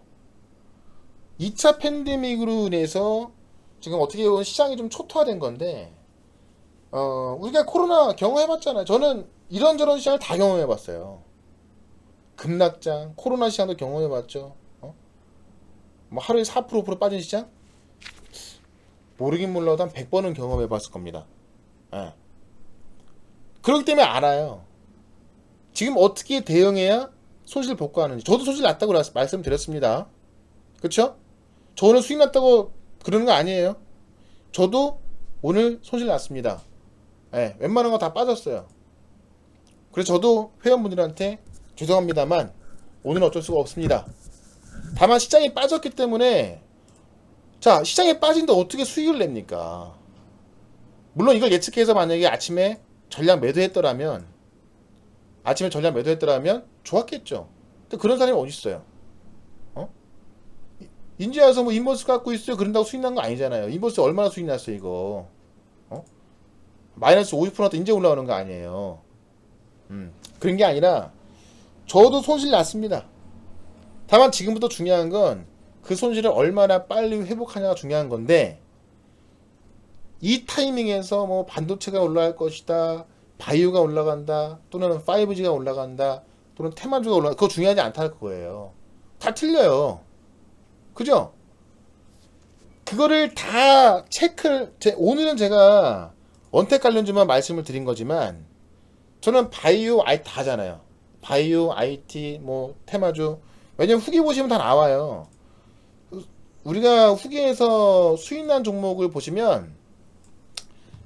2차 팬데믹으로 인해서 지금 어떻게 보면 시장이 좀 초토화된 건데, 우리가 코로나 경험해봤잖아요. 저는 이런저런 시장을 다 경험해봤어요. 급락장, 코로나 시장도 경험해봤죠. 뭐 하루에 4% 5% 빠진 시장? 모르긴 몰라도 한 100번은 경험해봤을 겁니다. 예. 그렇기 때문에 알아요. 지금 어떻게 대응해야 손실 복구하는지. 저도 손실 났다고 말씀드렸습니다. 그쵸? 저 오늘 수익 났다고 그러는 거 아니에요. 저도 오늘 손실 났습니다. 예, 웬만한 거 다 빠졌어요. 그래서 저도 회원분들한테 죄송합니다만 오늘은 어쩔 수가 없습니다. 다만 시장이 빠졌기 때문에, 자, 시장에 빠진데 어떻게 수익을 냅니까? 물론 이걸 예측해서 만약에 아침에 전량 매도했더라면 좋았겠죠. 근데 그런 사람이 어디 있어요? 인제 와서 뭐 인버스 갖고 있어요, 그런다고 수익 난 거 아니잖아요. 인버스 얼마나 수익 났어 이거? 마이너스 50%도 인제 올라오는 거 아니에요. 그런 게 아니라 저도 손실 났습니다. 다만 지금부터 중요한 건 그 손실을 얼마나 빨리 회복하냐가 중요한 건데, 이 타이밍에서 뭐 반도체가 올라갈 것이다, 바이오가 올라간다, 또는 5G가 올라간다, 또는 테마주가 올라간다, 그거 중요하지 않다는 거예요. 다 틀려요. 그죠? 그거를 다 오늘은 제가 원택 관련주만 말씀을 드린 거지만, 저는 바이오, IT 다잖아요. 바이오, IT, 뭐, 테마주. 왜냐면 후기 보시면 다 나와요. 우리가 후기에서 수익 난 종목을 보시면,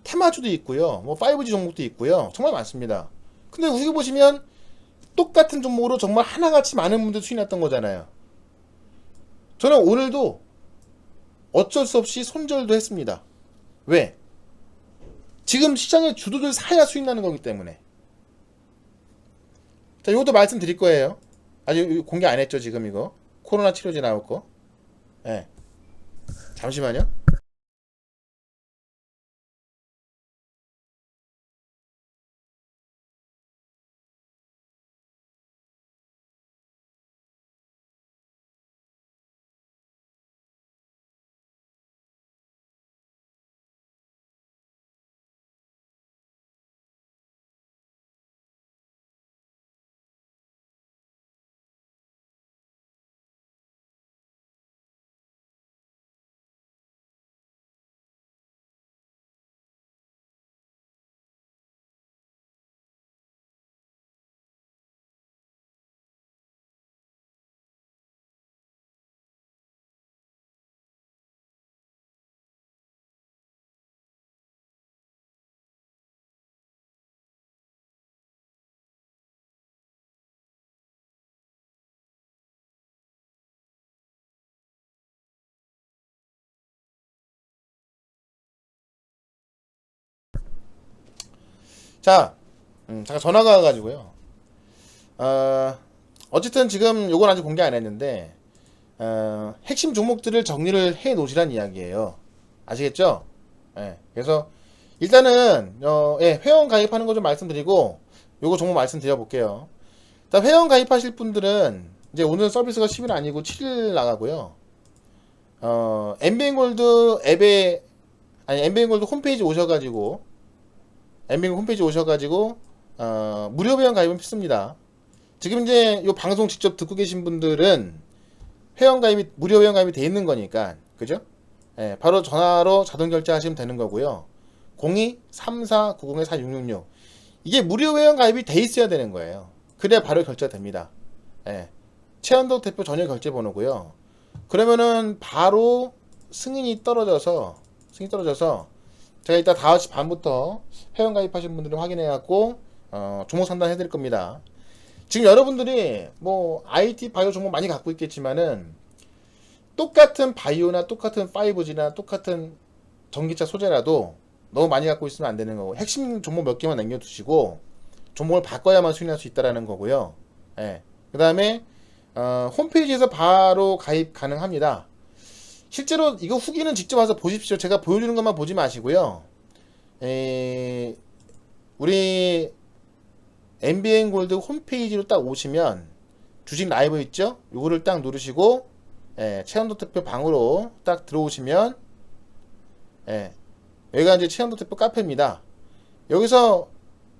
테마주도 있고요. 뭐 5G 종목도 있고요. 정말 많습니다. 근데 후기 보시면 똑같은 종목으로 정말 하나같이 많은 분들 수익 났던 거잖아요. 저는 오늘도 어쩔 수 없이 손절도 했습니다. 왜? 지금 시장의 주도들 사야 수익 나는 거기 때문에. 자, 이것도 말씀드릴 거예요. 아직 공개 안 했죠, 지금 이거. 코로나 치료제 나올 거. 예. 네. 잠시만요. 자, 잠깐 전화가 와가지고요. 어쨌든 지금 요건 아직 공개 안 했는데, 핵심 종목들을 정리를 해 놓으시란 이야기예요. 아시겠죠? 예. 그래서 일단은 예, 회원 가입하는 거 좀 말씀드리고 요거 종목 말씀드려 볼게요. 일단 회원 가입하실 분들은 이제 오늘 서비스가 10일 아니고 7일 나가고요. 엠비엔골드 앱에 엠비엔골드 홈페이지 오셔가지고 무료 회원 가입은 필수입니다. 지금 이제 요 방송 직접 듣고 계신 분들은 무료 회원 가입이 돼 있는 거니까, 그죠? 예, 바로 전화로 자동 결제하시면 되는 거고요. 02-3490-4666. 이게 무료 회원 가입이 돼 있어야 되는 거예요. 그래야 바로 결제가 됩니다. 예. 최현덕 대표 전용 결제 번호고요. 그러면은 바로 승인이 떨어져서 제가 이따 5시 반부터 회원 가입하신 분들을 확인해갖고 종목 상담 해드릴 겁니다. 지금 여러분들이 뭐 IT 바이오 종목 많이 갖고 있겠지만은 똑같은 바이오나 똑같은 5G나 똑같은 전기차 소재라도 너무 많이 갖고 있으면 안 되는 거고, 핵심 종목 몇 개만 남겨두시고 종목을 바꿔야만 수익날 수 있다라는 거고요. 예. 그 다음에 홈페이지에서 바로 가입 가능합니다. 실제로 이거 후기는 직접 와서 보십시오. 제가 보여주는 것만 보지 마시고요. 우리 MBN 골드 홈페이지로 딱 오시면 주식 라이브 있죠? 요거를 딱 누르시고 최현도 대표 방으로 딱 들어오시면 여기가 이제 최현도 대표 카페입니다. 여기서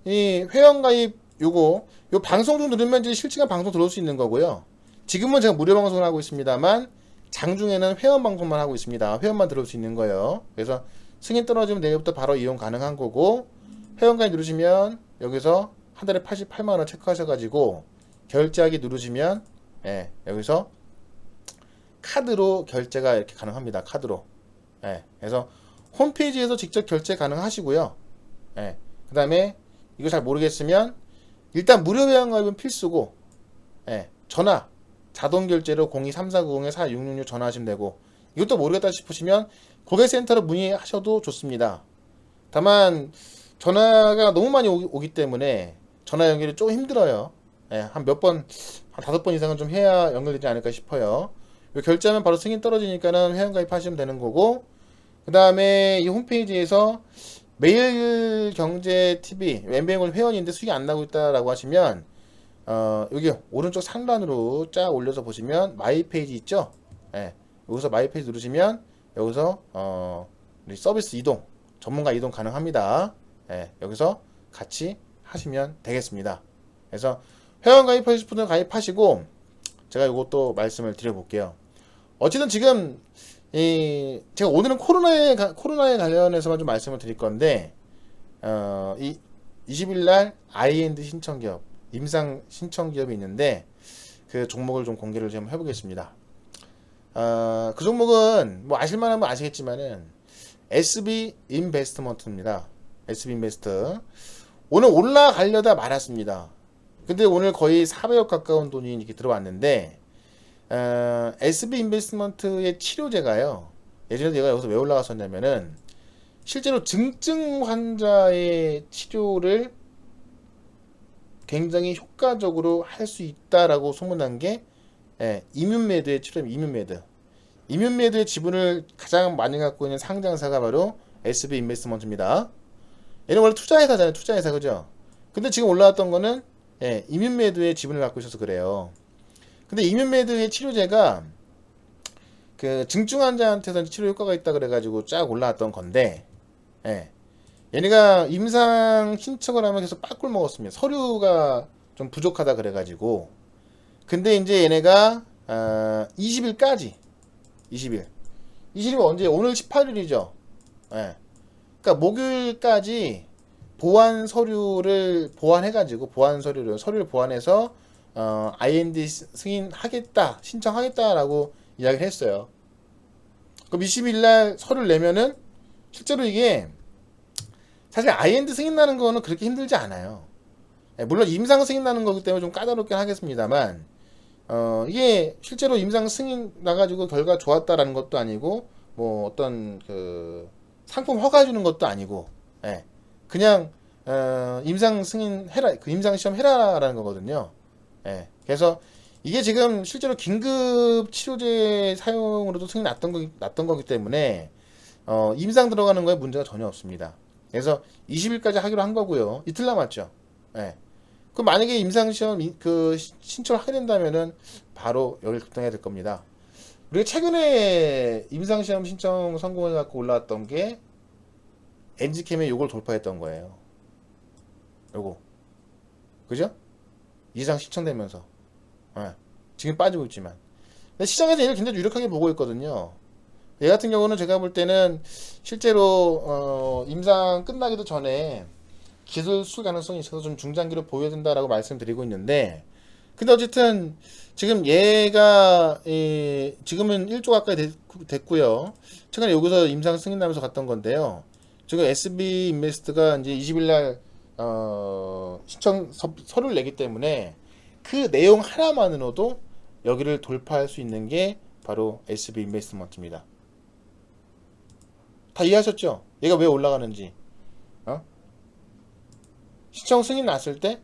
이 회원 가입 요 방송 중 누르면 이제 실시간 방송 들어올 수 있는 거고요. 지금은 제가 무료 방송을 하고 있습니다만 장중에는 회원 방송만 하고 있습니다. 회원만 들어올 수 있는 거예요. 그래서 승인 떨어지면 내일부터 바로 이용 가능한 거고, 회원 가입 누르시면 여기서 한 달에 88만원 체크하셔가지고 결제하기 누르시면 여기서 카드로 결제가 이렇게 가능합니다. 카드로. 그래서 홈페이지에서 직접 결제 가능하시고요. 그 다음에 이거 잘 모르겠으면 일단 무료 회원 가입은 필수고, 전화 자동 결제로 02-3490-4666 전화하시면 되고, 이것도 모르겠다 싶으시면 고객센터로 문의하셔도 좋습니다. 다만 전화가 너무 많이 오기 때문에 전화 연결이 좀 힘들어요. 한 5번 이상은 좀 해야 연결되지 않을까 싶어요. 결제하면 바로 승인 떨어지니까는 회원 가입하시면 되는 거고, 그 다음에 이 홈페이지에서 매일경제TV 엠뱅글 회원인데 수익이 안 나고 있다라고 하시면 여기 오른쪽 상단으로 쫙 올려서 보시면 마이 페이지 있죠? 예, 여기서 마이 페이지 누르시면 여기서 우리 서비스 이동, 전문가 이동 가능합니다. 예, 여기서 같이 하시면 되겠습니다. 그래서 회원 가입하실 분은 가입하시고 제가 이것도 말씀을 드려볼게요. 어쨌든 지금 제가 오늘은 코로나에 관련해서만 좀 말씀을 드릴 건데 이 20일 날 아이엔드 신청 기업, 임상 신청 기업이 있는데 그 종목을 좀 공개를 좀 해보겠습니다. 그 종목은 뭐 아실만한 분 아시겠지만은 SB 인베스트먼트입니다. SB 인베스트 오늘 올라가려다 말았습니다. 근데 오늘 거의 400억 가까운 돈이 이렇게 들어왔는데 SB 인베스트먼트의 치료제가요. 예전에 얘가 여기서 왜 올라갔었냐면은 실제로 증증 환자의 치료를 굉장히 효과적으로 할 수 있다라고 소문난 게 이뮨메드의 치료입니다. 이뮨메드. 이뮨메드의 지분을 가장 많이 갖고 있는 상장사가 바로 SB 인베스트먼트입니다. 얘는 원래 투자회사잖아요. 투자회사 그죠? 근데 지금 올라왔던 거는 이뮨메드의 지분을 갖고 있어서 그래요. 근데 이뮨메드의 치료제가 그 증증 환자한테서 치료 효과가 있다 그래가지고 쫙 올라왔던 건데 얘네가 임상 신청을 하면 계속 빠꿀 먹었습니다. 서류가 좀 부족하다 그래가지고. 근데 이제 얘네가 20일까지 20일 언제? 오늘 18일이죠. 그러니까 목요일까지 서류를 보완해서 IND 승인하겠다, 신청하겠다라고 이야기를 했어요. 그럼 20일날 서류를 내면은 실제로 이게 사실 IND 승인 나는 거는 그렇게 힘들지 않아요. 물론 임상 승인 나는 거기 때문에 좀 까다롭긴 하겠습니다만 이게 실제로 임상 승인 나가지고 결과 좋았다라는 것도 아니고 뭐 어떤 그 상품 허가 주는 것도 아니고 그냥 임상 승인 해라, 그 임상 시험 해라라는 거거든요. 그래서 이게 지금 실제로 긴급 치료제 사용으로도 승인 났던 거기 때문에 임상 들어가는 거에 문제가 전혀 없습니다. 그래서 20일까지 하기로 한 거고요. 이틀 남았죠. 그 만약에 임상 시험 그 신청을 하게 된다면은 바로 여기 급등해야 될 겁니다. 우리가 최근에 임상 시험 신청 성공해 갖고 올라왔던 게 엔지캠의 요걸 돌파했던 거예요. 요거 그죠? 이상 신청되면서 지금 빠지고 있지만 근데 시장에서 얘를 굉장히 유력하게 보고 있거든요. 얘 같은 경우는 제가 볼 때는 실제로 임상 끝나기도 전에 기술 수출 가능성이 있어서 좀 중장기로 보여야 된다라고 말씀드리고 있는데 근데 어쨌든 지금 얘가 지금은 1조 가까이 됐고요. 최근에 여기서 임상 승인 나면서 갔던 건데요. 지금 SB 인베스트가 이제 20일날 신청 서류를 내기 때문에 그 내용 하나만으로도 여기를 돌파할 수 있는 게 바로 SB 인베스트먼트입니다. 다 이해하셨죠? 얘가 왜 올라가는지. 신청 승인 났을 때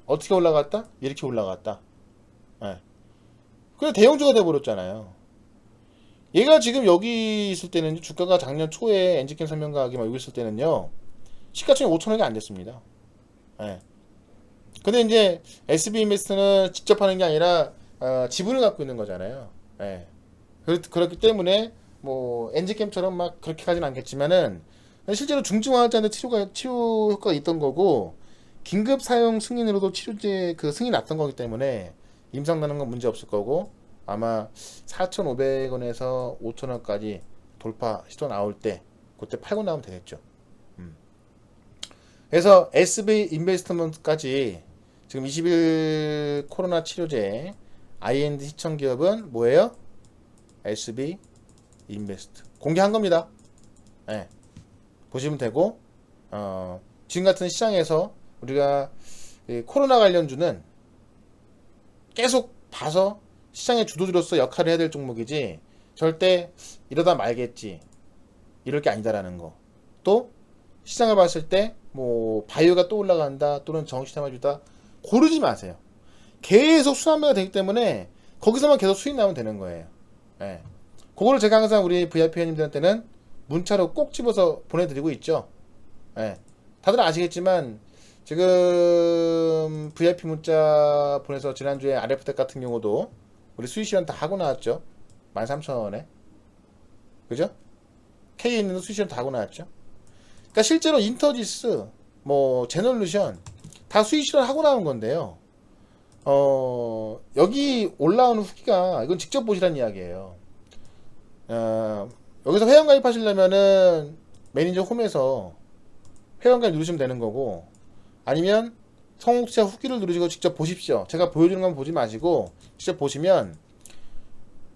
어떻게 올라갔다? 이렇게 올라갔다. 그래 대형주가 돼버렸잖아요. 얘가 지금 여기 있을 때는 주가가 작년 초에 엔지캠 설명가격이 막 여기 있을 때는요 시가총액 5천억이 안 됐습니다. 근데 이제 SB 인베스트는 직접 하는 게 아니라 지분을 갖고 있는 거잖아요. 그렇기 때문에 뭐 엔지캠처럼 막 그렇게 가진 않겠지만은 실제로 중증환자한테 치료 효과가 있던 거고 긴급 사용 승인으로도 치료제 그 승인 났던 거기 때문에 임상 나는 건 문제 없을 거고 아마 4,500원에서 5,000원까지 돌파 시도 나올 때 그때 팔고 나오면 되겠죠. 그래서 SB 인베스트먼트까지 지금 20일 코로나 치료제 IND 시청 기업은 뭐예요? SB 인베스트 공개한 겁니다. 보시면 되고 지금 같은 시장에서 우리가 코로나 관련주는 계속 봐서 시장의 주도주로서 역할을 해야 될 종목이지 절대 이러다 말겠지 이럴 게 아니다라는 거. 또 시장을 봤을 때 뭐 바이오가 또 올라간다 또는 정시타마주다 고르지 마세요. 계속 순환매가 되기 때문에 거기서만 계속 수익 나면 되는 거예요. 그거를 제가 항상 우리 VIP 회원님들한테는 문자로 꼭 집어서 보내드리고 있죠. 예. 다들 아시겠지만 지금 VIP 문자 보내서 지난주에 RF택 같은 경우도 우리 수익 실현 다 하고 나왔죠. 13,000원에. 그죠? K인도 수익 실현 다 하고 나왔죠. 그러니까 실제로 인터지스, 뭐 제널루션 다 수익 실현 하고 나온 건데요. 여기 올라오는 후기가 이건 직접 보시라는 이야기예요. 여기서 회원가입 하시려면은 매니저 홈에서 회원가입 누르시면 되는 거고, 아니면 성공투자 후기를 누르시고 직접 보십시오. 제가 보여주는 건 보지 마시고 직접 보시면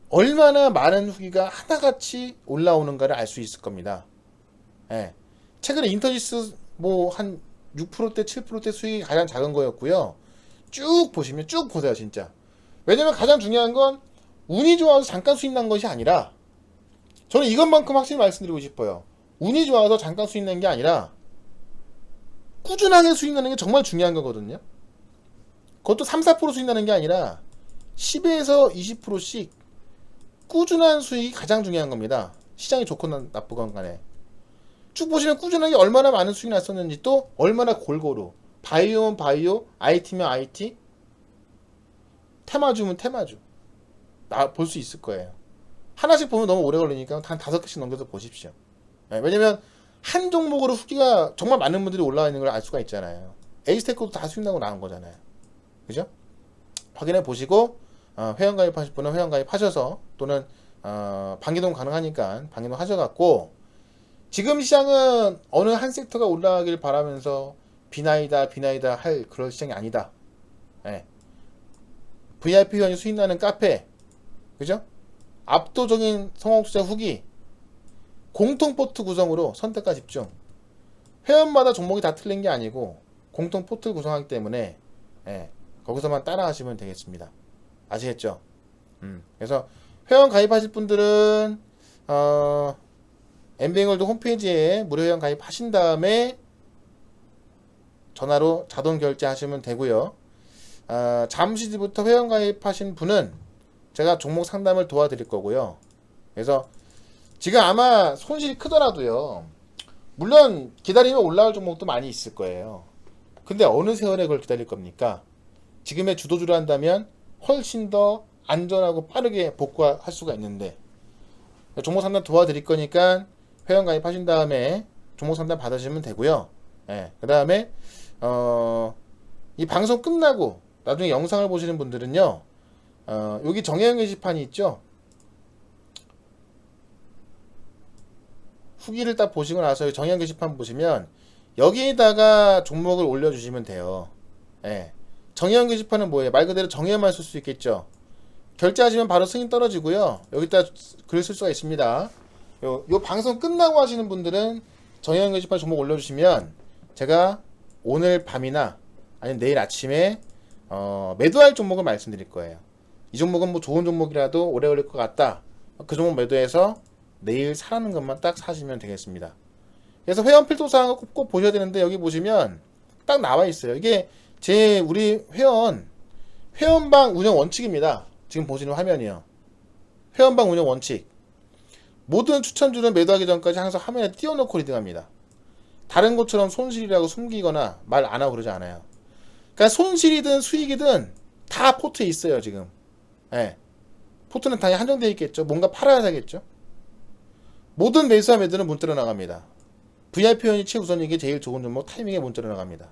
얼마나 많은 후기가 하나같이 올라오는가를 알 수 있을 겁니다. 예. 최근에 인터지스 뭐 한 6%대 7%대 수익이 가장 작은 거였고요. 쭉 보시면 쭉 보세요 진짜. 왜냐면 가장 중요한 건 운이 좋아서 잠깐 수익 난 것이 아니라, 저는 이것만큼 확실히 말씀드리고 싶어요. 운이 좋아서 잠깐 수익 난 게 아니라 꾸준하게 수익 나는 게 정말 중요한 거거든요. 그것도 3, 4% 수익 나는 게 아니라 10에서 20%씩 꾸준한 수익이 가장 중요한 겁니다. 시장이 좋건 나쁘건 간에. 쭉 보시면 꾸준하게 얼마나 많은 수익이 났었는지, 또 얼마나 골고루, 바이오면 바이오, IT면 IT, 테마주면 테마주 볼 수 있을 거예요. 하나씩 보면 너무 오래 걸리니까 한 5개씩 넘겨서 보십시오. 왜냐면 한 종목으로 후기가 정말 많은 분들이 올라와 있는 걸 알 수가 있잖아요. 에이스테크도 다 수익 나고 나온 거잖아요. 그죠? 확인해 보시고 회원 가입하실 분은 회원 가입하셔서, 또는 방기동 가능하니까 방기동 하셔갖고, 지금 시장은 어느 한 섹터가 올라가길 바라면서 비나이다 할 그런 시장이 아니다. 예. VIP 회원이 수익 나는 카페, 그죠? 압도적인 성공투자 후기, 공통 포트 구성으로 선택과 집중. 회원마다 종목이 다 틀린 게 아니고 공통 포트를 구성하기 때문에, 예, 거기서만 따라 하시면 되겠습니다. 아시겠죠? 그래서 회원 가입하실 분들은 엠뱅월드 홈페이지에 무료 회원 가입하신 다음에 전화로 자동 결제하시면 되고요. 잠시 뒤부터 회원 가입하신 분은 제가 종목 상담을 도와드릴 거고요. 그래서 지금 아마 손실이 크더라도요, 물론 기다리면 올라올 종목도 많이 있을 거예요. 근데 어느 세월에 그걸 기다릴 겁니까? 지금의 주도주를 한다면 훨씬 더 안전하고 빠르게 복구할 수가 있는데, 종목 상담 도와드릴 거니까 회원 가입하신 다음에 종목 상담 받으시면 되고요. 예, 그 다음에 이 방송 끝나고 나중에 영상을 보시는 분들은요, 여기 정혜영 게시판이 있죠. 후기를 딱 보시고 나서 정혜영 게시판 보시면 여기에다가 종목을 올려주시면 돼요. 예. 정혜영 게시판은 뭐예요? 말 그대로 정혜영만 쓸 수 있겠죠. 결제하시면 바로 승인 떨어지고요. 여기다 글을 쓸 수가 있습니다. 요 방송 끝나고 하시는 분들은 정혜영 게시판 종목 올려주시면 제가 오늘 밤이나 아니면 내일 아침에 매도할 종목을 말씀드릴 거예요. 이 종목은 뭐 좋은 종목이라도 오래 걸릴 것 같다. 그 종목 매도해서 내일 사라는 것만 딱 사시면 되겠습니다. 그래서 회원 필터 사항을 꼭 보셔야 되는데, 여기 보시면 딱 나와 있어요. 이게 우리 회원방 운영 원칙입니다. 지금 보시는 화면이요. 회원방 운영 원칙. 모든 추천주는 매도하기 전까지 항상 화면에 띄워놓고 리딩합니다. 다른 것처럼 손실이라고 숨기거나 말 안 하고 그러지 않아요. 그러니까 손실이든 수익이든 다 포트에 있어요 지금. 예. 포트는 당연히 한정되어 있겠죠. 뭔가 팔아야 되겠죠. 모든 매수와 매도는 문자로 나갑니다. VIP 회원이 최우선이게 제일 좋은 종목 타이밍에 문자로 나갑니다.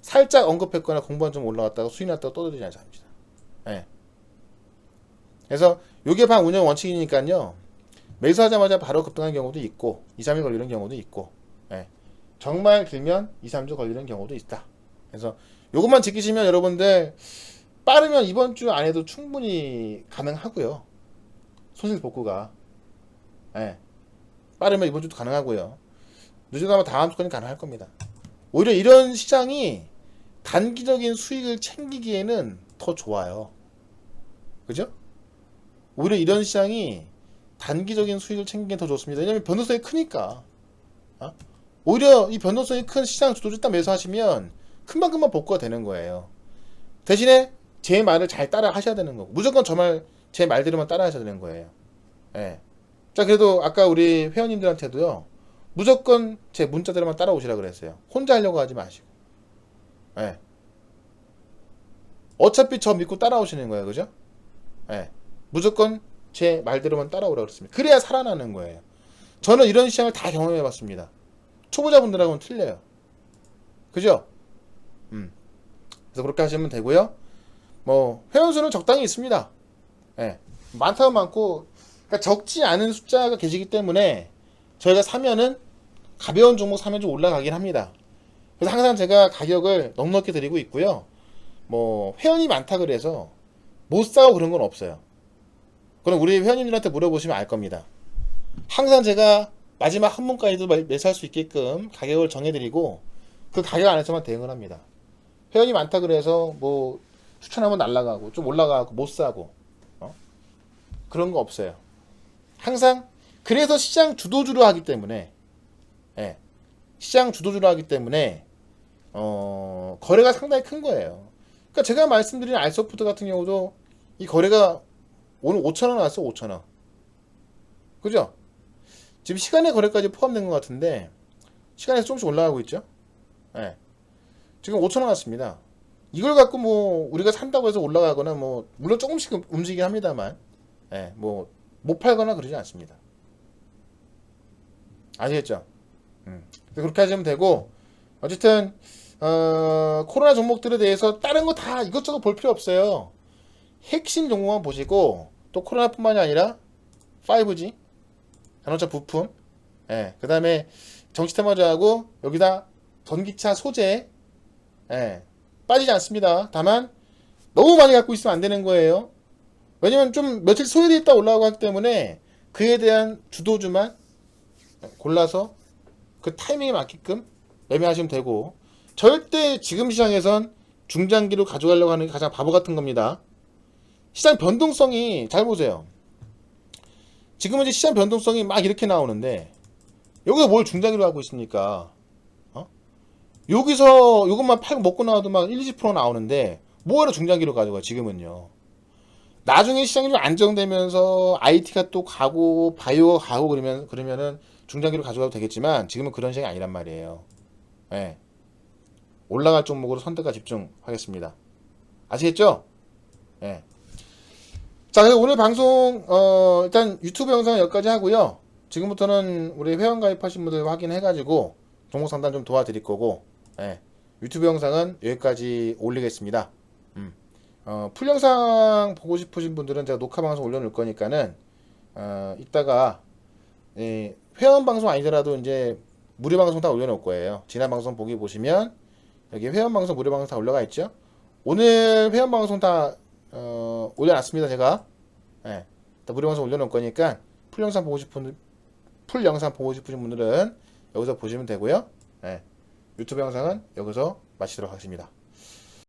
살짝 언급했거나 공부한 좀 올라갔다가 수익 났다가 떠들지 않습니다. 예. 그래서 요게 방 운영 원칙이니까요. 매수하자마자 바로 급등하는 경우도 있고 2, 3일 걸리는 경우도 있고, 예. 정말 길면 2, 3주 걸리는 경우도 있다. 그래서 요것만 지키시면 여러분들 빠르면 이번 주 안에도 충분히 가능하고요. 손실 복구가. 예. 빠르면 이번 주도 가능하고요. 늦어도 다음 주까지 가능할 겁니다. 오히려 이런 시장이 단기적인 수익을 챙기기에는 더 좋아요. 그죠? 오히려 이런 시장이 단기적인 수익을 챙기기엔 더 좋습니다. 왜냐면 변동성이 크니까. 오히려 이 변동성이 큰 시장 주도주 딱 매수하시면 금방금방 복구가 되는 거예요. 대신에 제 말을 잘 따라 하셔야 되는 거고, 무조건 제 말대로만 따라 하셔야 되는 거예요. 예. 자, 그래도 아까 우리 회원님들한테도요, 무조건 제 문자대로만 따라오시라 그랬어요. 혼자 하려고 하지 마시고. 예. 어차피 저 믿고 따라오시는 거예요. 그죠? 예. 무조건 제 말대로만 따라오라 그랬습니다. 그래야 살아나는 거예요. 저는 이런 시장을 다 경험해 봤습니다. 초보자분들하고는 틀려요. 그죠? 그래서 그렇게 하시면 되고요. 뭐 회원수는 적당히 있습니다. 예. 많다면 많고, 그러니까 적지 않은 숫자가 계시기 때문에 저희가 사면은 가벼운 종목 사면 좀 올라가긴 합니다. 그래서 항상 제가 가격을 넉넉히 드리고 있고요. 뭐 회원이 많다 그래서 못 사고 그런 건 없어요. 그럼 우리 회원님들한테 물어보시면 알 겁니다. 항상 제가 마지막 한 분까지도 매수할 수 있게끔 가격을 정해드리고 그 가격 안에서만 대응을 합니다. 회원이 많다 그래서 뭐 추천하면 날라가고 좀 올라가고 못 사고 그런 거 없어요. 항상 그래서 시장 주도주로 하기 때문에, 예, 시장 주도주로 하기 때문에 거래가 상당히 큰 거예요. 그러니까 제가 말씀드린 알소프트 같은 경우도 이 거래가 오늘 5,000원 나왔어. 5,000원. 그죠? 지금 시간의 거래까지 포함된 것 같은데 시간에서 조금씩 올라가고 있죠. 예. 지금 5,000원 왔습니다. 이걸 갖고 뭐 우리가 산다고 해서 올라가거나 뭐 물론 조금씩 움직이긴 합니다만, 예, 뭐 못 팔거나 그러지 않습니다. 아시겠죠? 그렇게 하시면 되고, 어쨌든 코로나 종목들에 대해서 다른 거 다 이것저것 볼 필요 없어요. 핵심 종목만 보시고, 또 코로나뿐만이 아니라 5G, 자동차 부품, 예, 그 다음에 정치 테마주하고 여기다 전기차 소재, 예, 빠지지 않습니다. 다만 너무 많이 갖고 있으면 안 되는 거예요. 왜냐면 좀 며칠 소요돼 있다 올라가고 하기 때문에 그에 대한 주도주만 골라서 그 타이밍에 맞게끔 매매하시면 되고, 절대 지금 시장에선 중장기로 가져가려고 하는 게 가장 바보 같은 겁니다. 시장 변동성이 잘 보세요. 지금은 이제 시장 변동성이 막 이렇게 나오는데 여기서 뭘 중장기로 하고 있습니까? 여기서 이것만 팔고 먹고 나와도 막 1, 20% 나오는데 뭐하러 중장기로 가져가 지금은요. 나중에 시장이 좀 안정되면서 IT가 또 가고 바이오가 가고 그러면은 중장기로 가져가도 되겠지만 지금은 그런 시장이 아니란 말이에요. 예. 올라갈 종목으로 선택과 집중하겠습니다. 아시겠죠? 예. 자, 그래서 오늘 방송 일단 유튜브 영상은 여기까지 하고요. 지금부터는 우리 회원 가입하신 분들 확인해가지고 종목 상담 좀 도와드릴 거고, 예. 유튜브 영상은 여기까지 올리겠습니다. 풀 영상 보고 싶으신 분들은 제가 녹화 방송 올려놓을 거니까는 이따가, 예, 회원 방송 아니더라도 이제 무료 방송 다 올려놓을 거예요. 지난 방송 보기 보시면 여기 회원 방송, 무료 방송 다 올라가 있죠. 오늘 회원 방송 다 올려놨습니다. 제가, 예, 무료 방송 올려놓을 거니까 풀 영상 보고 싶은 분들은 여기서 보시면 되고요. 예, 유튜브 영상은 여기서 마치도록 하겠습니다.